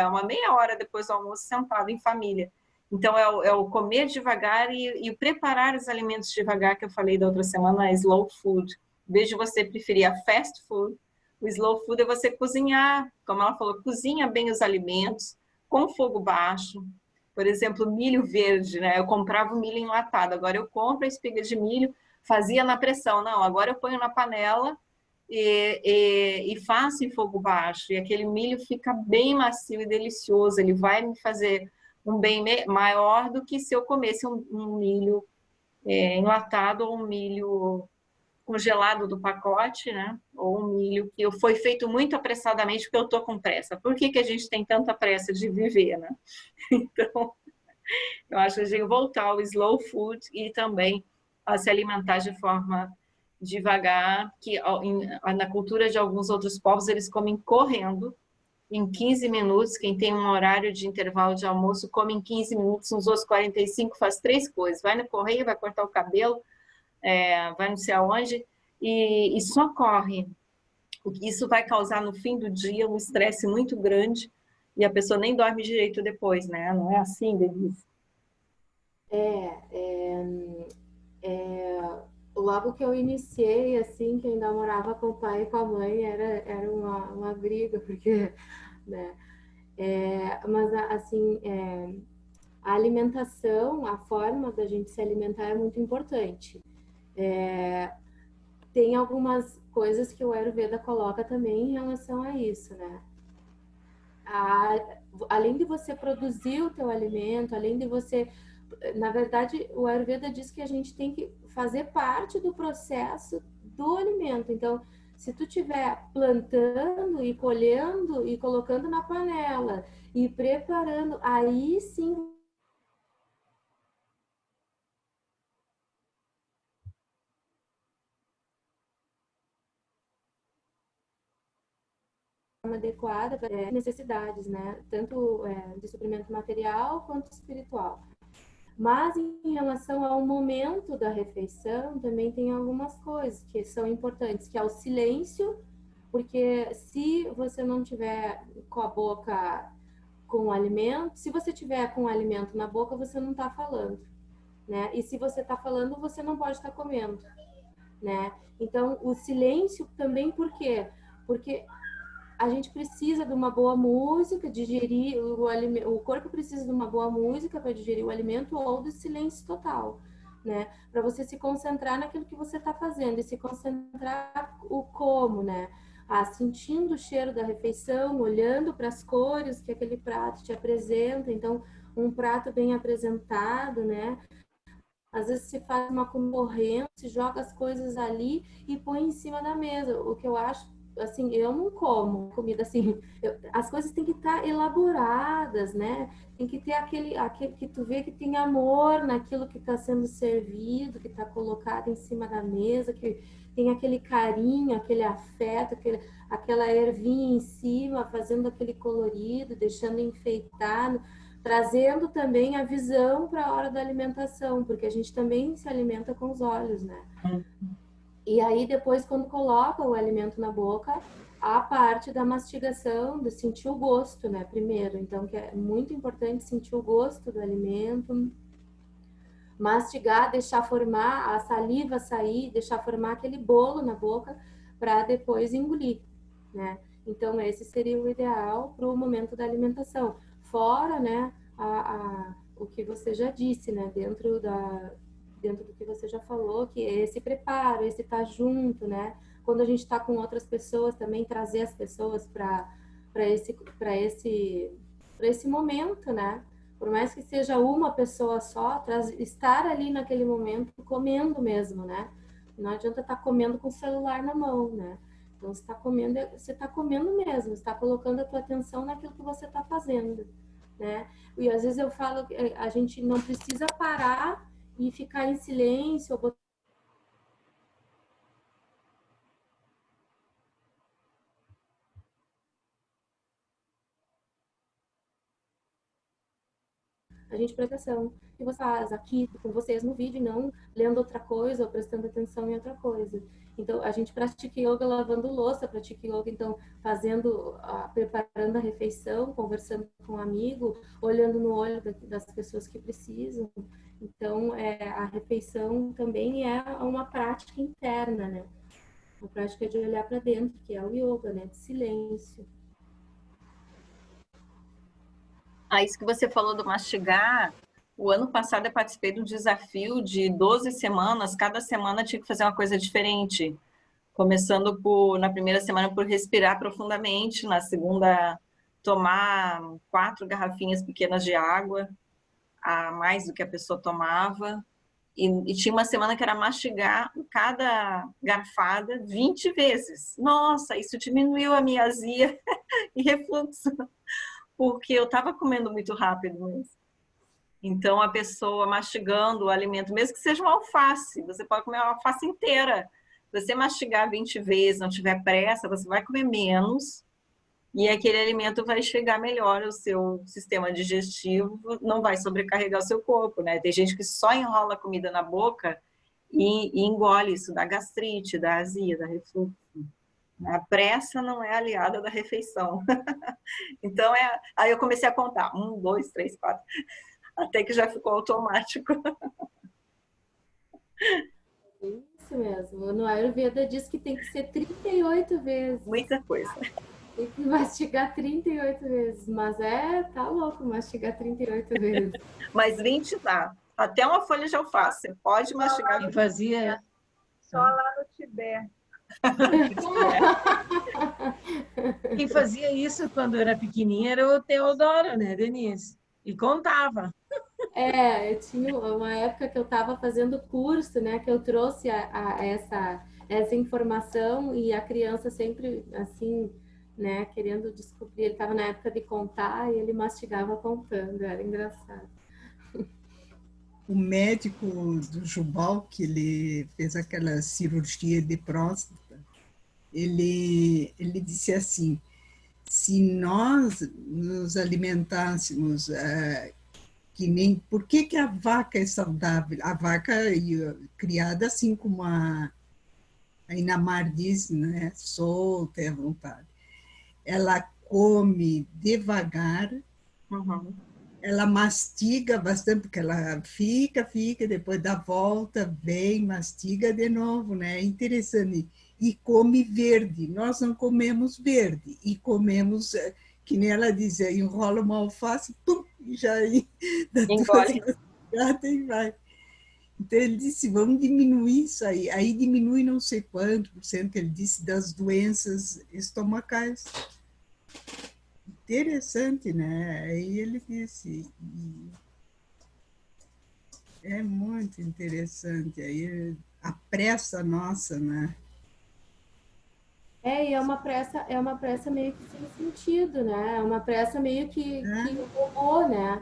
uma meia hora depois do almoço sentado em família. Então, é o comer devagar e preparar os alimentos devagar, que eu falei da outra semana, slow food. Em vez de você preferir a fast food, o slow food é você cozinhar, como ela falou, cozinha bem os alimentos, com fogo baixo. Por exemplo, milho verde, né? Eu comprava o milho enlatado, agora eu compro a espiga de milho, fazia na pressão. Não, agora eu ponho na panela e faço em fogo baixo. E aquele milho fica bem macio e delicioso. Ele vai me fazer um bem maior do que se eu comesse um milho enlatado ou um milho congelado do pacote, né? Ou um milho que foi feito muito apressadamente porque eu estou com pressa. Por que a gente tem tanta pressa de viver, né? Então, eu acho que a gente tem que voltar ao slow food e também a se alimentar de forma devagar, que na cultura de alguns outros povos eles comem correndo, em 15 minutos. Quem tem um horário de intervalo de almoço come em 15 minutos, nos outros 45 faz 3 coisas: vai no correio, vai cortar o cabelo, vai não sei aonde, e só corre. Isso vai causar no fim do dia um estresse muito grande e a pessoa nem dorme direito depois, né? Não é assim, Denise? Logo que eu iniciei, assim, que eu ainda morava com o pai e com a mãe, era uma briga, porque, né? Mas, assim, a alimentação, a forma da gente se alimentar é muito importante. Tem algumas coisas que o Ayurveda coloca também em relação a isso, né? Além de você produzir o teu alimento, além de você... Na verdade, o Ayurveda diz que a gente tem que fazer parte do processo do alimento. Então, se tu estiver plantando e colhendo e colocando na panela e preparando, aí sim adequada para necessidades, né? Tanto de suprimento material quanto espiritual. Mas em relação ao momento da refeição, também tem algumas coisas que são importantes, que é o silêncio, porque se você não tiver com a boca com o alimento, se você tiver com o alimento na boca, você não está falando, né? E se você está falando, você não pode estar comendo, né? Então, o silêncio também, por quê? Porque a gente precisa de uma boa música, digerir o alimento, o corpo precisa de uma boa música para digerir o alimento, ou do silêncio total, né? Para você se concentrar naquilo que você está fazendo e se concentrar o como, né? Sentindo o cheiro da refeição, olhando para as cores que aquele prato te apresenta. Então, um prato bem apresentado, né? Às vezes se faz uma concorrência, se joga as coisas ali e põe em cima da mesa. O que eu acho, assim, eu não como comida assim. As coisas têm que estar elaboradas, né? Tem que ter aquele que tu vê que tem amor naquilo que está sendo servido, que está colocado em cima da mesa, que tem aquele carinho, aquele afeto, aquela ervinha em cima, fazendo aquele colorido, deixando enfeitado, trazendo também a visão para a hora da alimentação, porque a gente também se alimenta com os olhos, né? E aí depois, quando coloca o alimento na boca, a parte da mastigação, de sentir o gosto, né? Primeiro, então, que é muito importante sentir o gosto do alimento, mastigar, deixar formar a saliva sair, deixar formar aquele bolo na boca para depois engolir, né? Então, esse seria o ideal para o momento da alimentação. Fora, né, o que você já disse, né, dentro do que você já falou, que é esse preparo, esse estar junto, né? Quando a gente está com outras pessoas, também trazer as pessoas para esse momento, né? Por mais que seja uma pessoa só, estar ali naquele momento comendo mesmo, né? Não adianta estar comendo com o celular na mão, né? Então, você está comendo mesmo, está colocando a tua atenção naquilo que você está fazendo, né? E às vezes eu falo que a gente não precisa parar e ficar em silêncio ou botar a gente presta atenção que você faz aqui com vocês no vídeo e não lendo outra coisa ou prestando atenção em outra coisa. Então, a gente pratica yoga lavando louça, pratica yoga, então, preparando a refeição, conversando com um amigo, olhando no olho das pessoas que precisam. Então, a refeição também é uma prática interna, né? Uma prática de olhar para dentro, que é o yoga, né? De silêncio. Isso que você falou do mastigar, o ano passado eu participei do desafio de 12 semanas, cada semana tinha que fazer uma coisa diferente. Começando na primeira semana por respirar profundamente, na segunda tomar 4 garrafinhas pequenas de água, a mais do que a pessoa tomava. E tinha uma semana que era mastigar cada garfada 20 vezes. Nossa, isso diminuiu a minha azia e refluxo, porque eu estava comendo muito rápido mesmo. Então, a pessoa mastigando o alimento, mesmo que seja uma alface, você pode comer uma alface inteira. Se você mastigar 20 vezes, não tiver pressa, você vai comer menos e aquele alimento vai chegar melhor ao seu sistema digestivo, não vai sobrecarregar o seu corpo, né? Tem gente que só enrola a comida na boca e engole, isso dá gastrite, dá azia, dá refluxo. A pressa não é aliada da refeição. Então, aí eu comecei a contar. 1, 2, 3, 4. Até que já ficou automático. Isso mesmo. No Ayurveda diz que tem que ser 38 vezes. Muita coisa. Tem que mastigar 38 vezes. Mas tá louco mastigar 38 vezes. Mas 20 dá. Até uma folha de alface. Pode mastigar. E fazia... Só lá no Tibete. Quem fazia isso quando era pequenininha era o Teodoro, né, Denise? E contava. Eu tinha uma época que eu estava fazendo curso, né, que eu trouxe essa informação e a criança sempre, assim, né, querendo descobrir. Ele estava na época de contar e ele mastigava contando, era engraçado. O médico do Jubal, que ele fez aquela cirurgia de próstata, ele disse assim, se nós nos alimentássemos que nem... Por que a vaca é saudável? A vaca é criada assim como a Inamar diz, né? Solta e à vontade. Ela come devagar, ela mastiga bastante, porque ela fica, depois dá volta, vem, mastiga de novo, né? É interessante. E come verde. Nós não comemos verde. E comemos, que nem ela dizia, enrola uma alface, pum, e já dá engole. E vai. Então, ele disse, vamos diminuir isso aí. Aí diminui não sei quanto por cento, ele disse, das doenças estomacais. Interessante, né? Aí ele disse, é muito interessante. Aí a pressa nossa, né? E é uma pressa meio que sem sentido, né? É uma pressa meio que robô, né?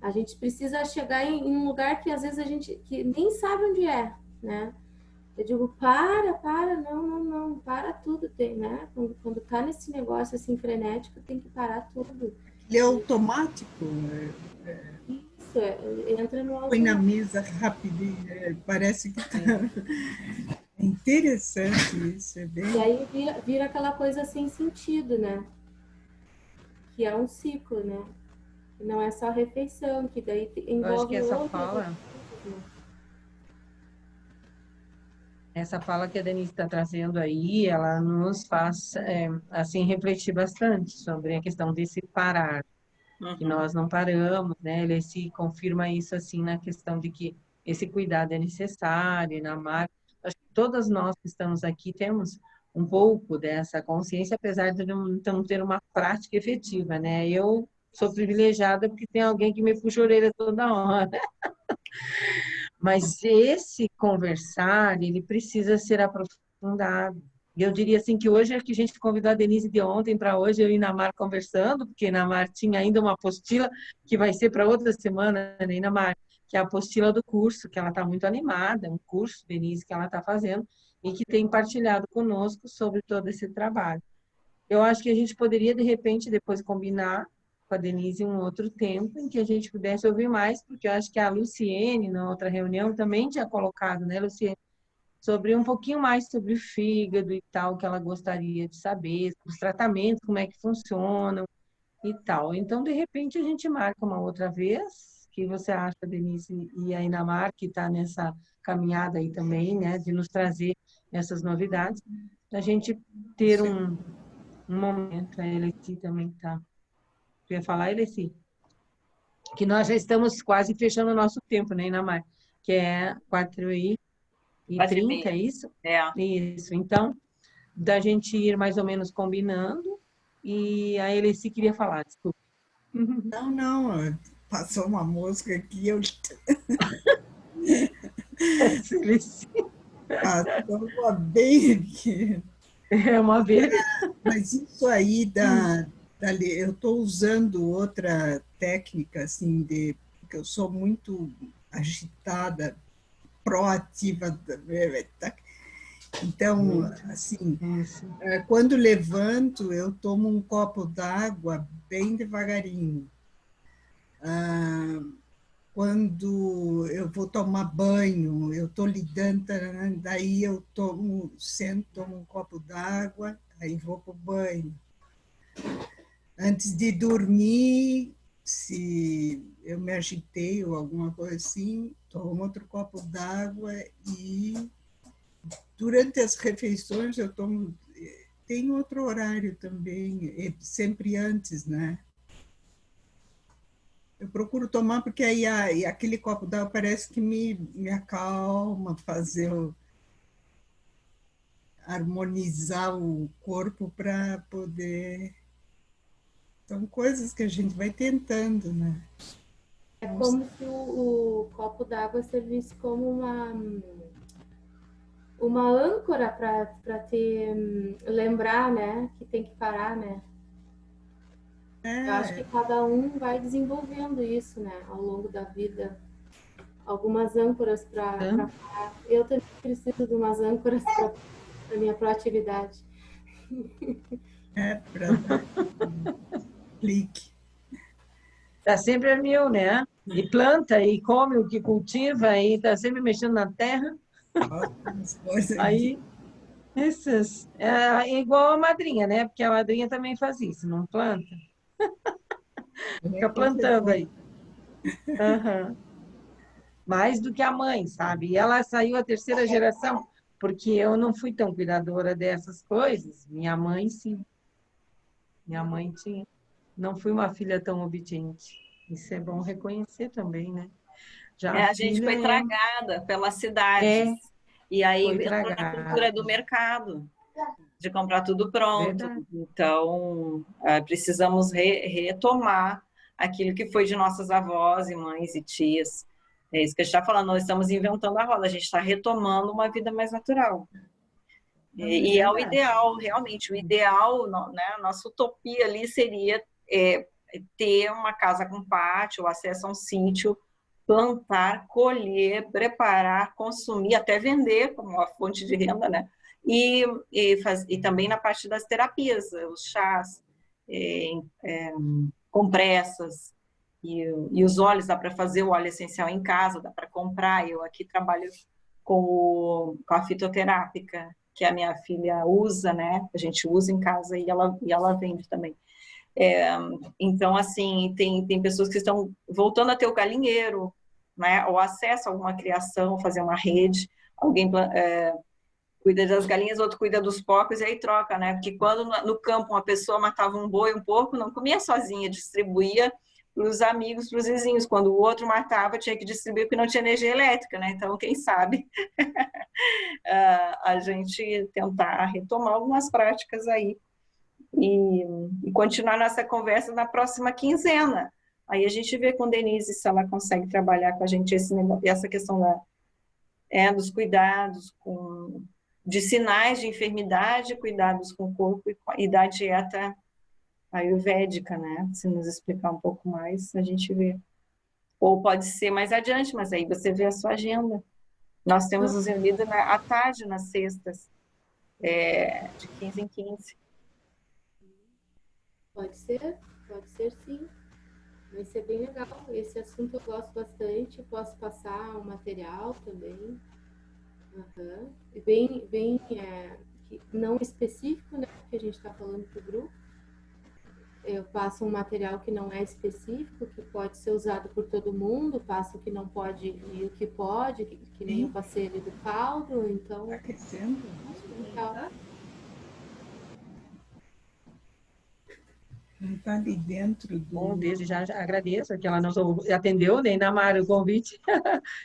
A gente precisa chegar em um lugar que às vezes a gente que nem sabe onde é, né? Eu digo, não, para tudo, né? Quando tá nesse negócio assim frenético, tem que parar tudo. Ele é automático. Isso, entra no automático. Põe na mesa rapidinho, parece que tá... É interessante isso, é bem... E aí vira aquela coisa sem sentido, né? Que é um ciclo, né? Não é só refeição, que daí envolve... Eu acho que essa fala que a Denise está trazendo aí, ela nos faz, assim, refletir bastante sobre a questão desse parar, que nós não paramos, né? Ele se confirma isso, assim, na questão de que esse cuidado é necessário, na marca. Acho que todas nós que estamos aqui temos um pouco dessa consciência, apesar de não ter uma prática efetiva, né? Eu sou privilegiada porque tem alguém que me puxa a orelha toda hora. Mas esse conversar, ele precisa ser aprofundado. E eu diria assim que hoje é que a gente convidou a Denise de ontem para hoje, eu e Inamar conversando, porque Inamar tinha ainda uma apostila que vai ser para outra semana, né, Inamar? Que é a apostila do curso, que ela está muito animada, um curso, Denise, que ela está fazendo, e que tem partilhado conosco sobre todo esse trabalho. Eu acho que a gente poderia, de repente, depois combinar com a Denise um outro tempo em que a gente pudesse ouvir mais, porque eu acho que a Luciene, na outra reunião, também tinha colocado, né, Luciene, sobre um pouquinho mais sobre o fígado e tal, que ela gostaria de saber, os tratamentos, como é que funcionam e tal. Então, de repente, a gente marca uma outra vez. O que você acha, Denise e a Inamar, que está nessa caminhada aí também, né, de nos trazer essas novidades, a gente ter um momento, a Eleci também tá. Tu ia falar, Eleci? Que nós já estamos quase fechando o nosso tempo, né, Inamar? Que é 4h30, é isso? É. Isso. Então, da gente ir mais ou menos combinando. E a Eleci queria falar, desculpa. Não, passou uma música aqui, eu Eleci passou uma bem aqui. é uma vez. Mas isso aí eu estou usando outra técnica, assim, porque eu sou muito agitada, proativa. Então, assim, quando levanto, eu tomo um copo d'água bem devagarinho. Quando eu vou tomar banho, eu estou lidando, daí eu sento, tomo um copo d'água, aí vou para o banho. Antes de dormir, se eu me agitei ou alguma coisa assim, tomo outro copo d'água e durante as refeições eu tomo. Tem outro horário também, sempre antes, né? Eu procuro tomar porque aí aquele copo d'água parece que me acalma, harmonizar o corpo para poder. São coisas que a gente vai tentando, né? É como se o copo d'água servisse como uma âncora para te lembrar, né? Que tem que parar, né? Eu acho que cada um vai desenvolvendo isso, né? Ao longo da vida. Algumas âncoras para parar. Eu também preciso de umas âncoras para minha proatividade. Para dar clique. Tá sempre a mil, né? E planta, e come o que cultiva, e tá sempre mexendo na terra. Aí, é igual a madrinha, né? Porque a madrinha também faz isso, não planta? Fica plantando aí. Uhum. Mais do que a mãe, sabe? E ela saiu a terceira geração, porque eu não fui tão cuidadora dessas coisas. Minha mãe, sim. Minha mãe tinha. Não fui uma filha tão obediente. Isso é bom reconhecer também, né? Já A gente foi tragada pelas cidades. E aí entrou na cultura do mercado, de comprar tudo pronto. Verdade. Então, precisamos retomar aquilo que foi de nossas avós e mães e tias. É isso que a gente está falando, nós estamos inventando a roda, a gente está retomando uma vida mais natural. E é o ideal, realmente, o ideal, né, a nossa utopia ali seria ter uma casa com pátio, acesso a um sítio, plantar, colher, preparar, consumir, até vender como uma fonte de renda, né? E também na parte das terapias, os chás, compressas, e os óleos, dá para fazer o óleo essencial em casa, dá para comprar. Eu aqui trabalho com a fitoterápica, que a minha filha usa, né? A gente usa em casa e ela vende também. Então, assim, tem pessoas que estão voltando a ter o galinheiro, né? O acesso a alguma criação, fazer uma rede. Alguém cuida das galinhas, outro cuida dos porcos, e aí troca, né? Porque quando no campo uma pessoa matava um boi, um porco, não comia sozinha, distribuía para os amigos, para os vizinhos. Quando o outro matava, tinha que distribuir porque não tinha energia elétrica, né? Então, quem sabe a gente tentar retomar algumas práticas aí e continuar nossa conversa na próxima quinzena. Aí a gente vê com Denise se ela consegue trabalhar com a gente essa questão dos cuidados, de sinais de enfermidade, cuidados com o corpo e da dieta ayurvédica, né? Se nos explicar um pouco mais, a gente vê. Ou pode ser mais adiante, mas aí você vê a sua agenda. Nós temos os reunidos à tarde, nas sextas, de 15 em 15. Pode ser? Pode ser sim. Vai ser bem legal. Esse assunto eu gosto bastante. Posso passar um material também. Aham. E bem não específico, né? Que a gente está falando para o grupo. Eu passo um material que não é específico, que pode ser usado por todo mundo, passo o que não pode e o que pode, que nem eu passei ali do caldo, então. Está aquecendo? Legal. Não está ali dentro Bom, do... desde já agradeço que ela nos atendeu, né, Inamara, o convite.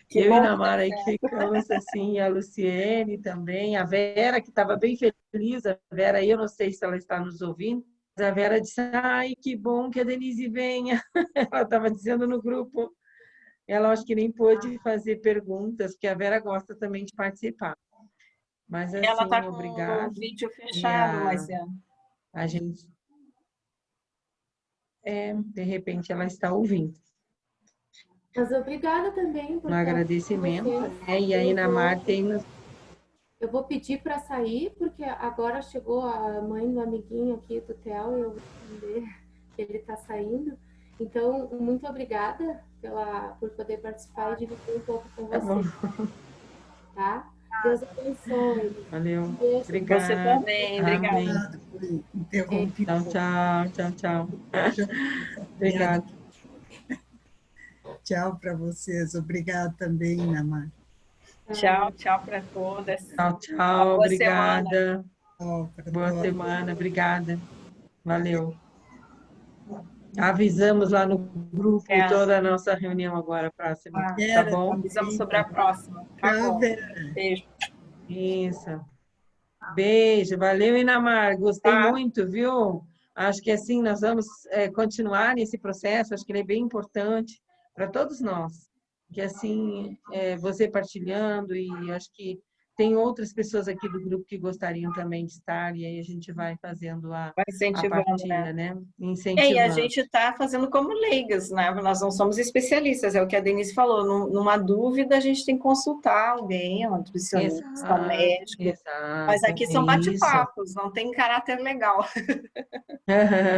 Que Eu e bom. Inamara aí que ficamos assim, a Luciene também, a Vera, que estava bem feliz, a Vera aí, eu não sei se ela está nos ouvindo, mas a Vera disse, ai, que bom que a Denise venha. Ela estava dizendo no grupo. Ela acho que nem pôde fazer perguntas, porque a Vera gosta também de participar. Mas Ela está assim, com o obrigado. vídeo E fechado, mas a gente, de repente, ela está ouvindo. Mas obrigada também por Um estar aqui com agradecimento, vocês. né? E aí, na Mar tem Eu vou pedir para sair, porque agora chegou a mãe do amiguinho aqui do Theo, e eu vou entender que ele está saindo. Então, muito obrigada por poder participar e dividir um pouco com Tá bom. você. Tá? Deus abençoe. Valeu. Beijo. você Obrigada. também. Obrigada. Amém. Obrigado por interromper. Tchau, tchau, tchau, tchau. Obrigada. Tchau para vocês. Obrigado também, Namar. Tchau, tchau para todas. Tchau, tchau. Boa Obrigada. Tchau para Boa todos. semana. Obrigada. Valeu. Avisamos lá no grupo toda a nossa reunião agora, próxima. Tá bom? Avisamos sobre a próxima. Tá Tchau, bom. Vera. Beijo. Isso. Beijo. Valeu, Inamar. Gostei Tá. muito, viu? Acho que assim nós vamos continuar nesse processo. Acho que ele é bem importante para todos nós. Que assim, você partilhando, e acho que tem outras pessoas aqui do grupo que gostariam também de estar, e aí a gente vai fazendo a Vai incentivando, partilha, né? E a Incentivando. gente está fazendo como leigas, né? Nós não somos especialistas, é o que a Denise falou. Numa dúvida, a gente tem que consultar alguém, um nutricionista, um médico. Exato, Mas aqui são isso. bate-papos, não tem caráter legal.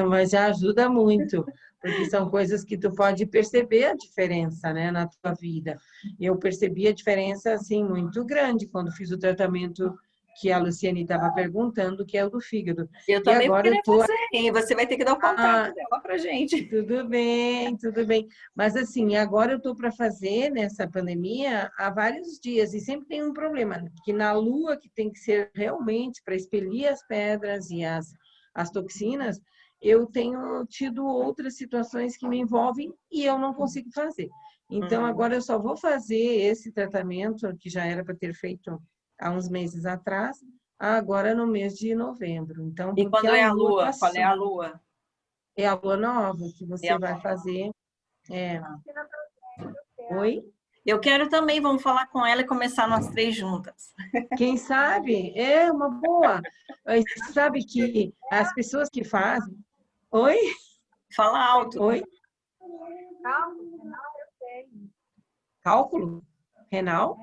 Mas já ajuda muito, porque são coisas que tu pode perceber a diferença, né, na tua vida. Eu percebi a diferença, assim, muito grande quando fiz o tratamento que a Luciane estava perguntando, que é o do fígado. Eu E também vou agora eu querer tô... fazer, hein? Você vai ter que dar o contato dela pra gente. Tudo bem, tudo bem. Mas assim, agora eu estou para fazer nessa pandemia há vários dias e sempre tem um problema, que na lua, que tem que ser realmente para expelir as pedras e as toxinas, eu tenho tido outras situações que me envolvem e eu não consigo fazer. Então, agora eu só vou fazer esse tratamento, que já era para ter feito há uns meses atrás, agora no mês de novembro. Então, E porque quando é a lua? passou. Qual é a lua? É a lua nova que você a vai lua. fazer. Oi? Eu quero também, vamos falar com ela e começar nós três juntas. Quem sabe? É uma boa. Mas sabe que as pessoas que fazem... Oi? Fala alto. Oi? Cálculo renal eu tenho. Cálculo? Renal?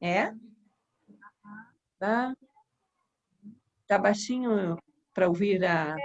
É? Tá baixinho para ouvir a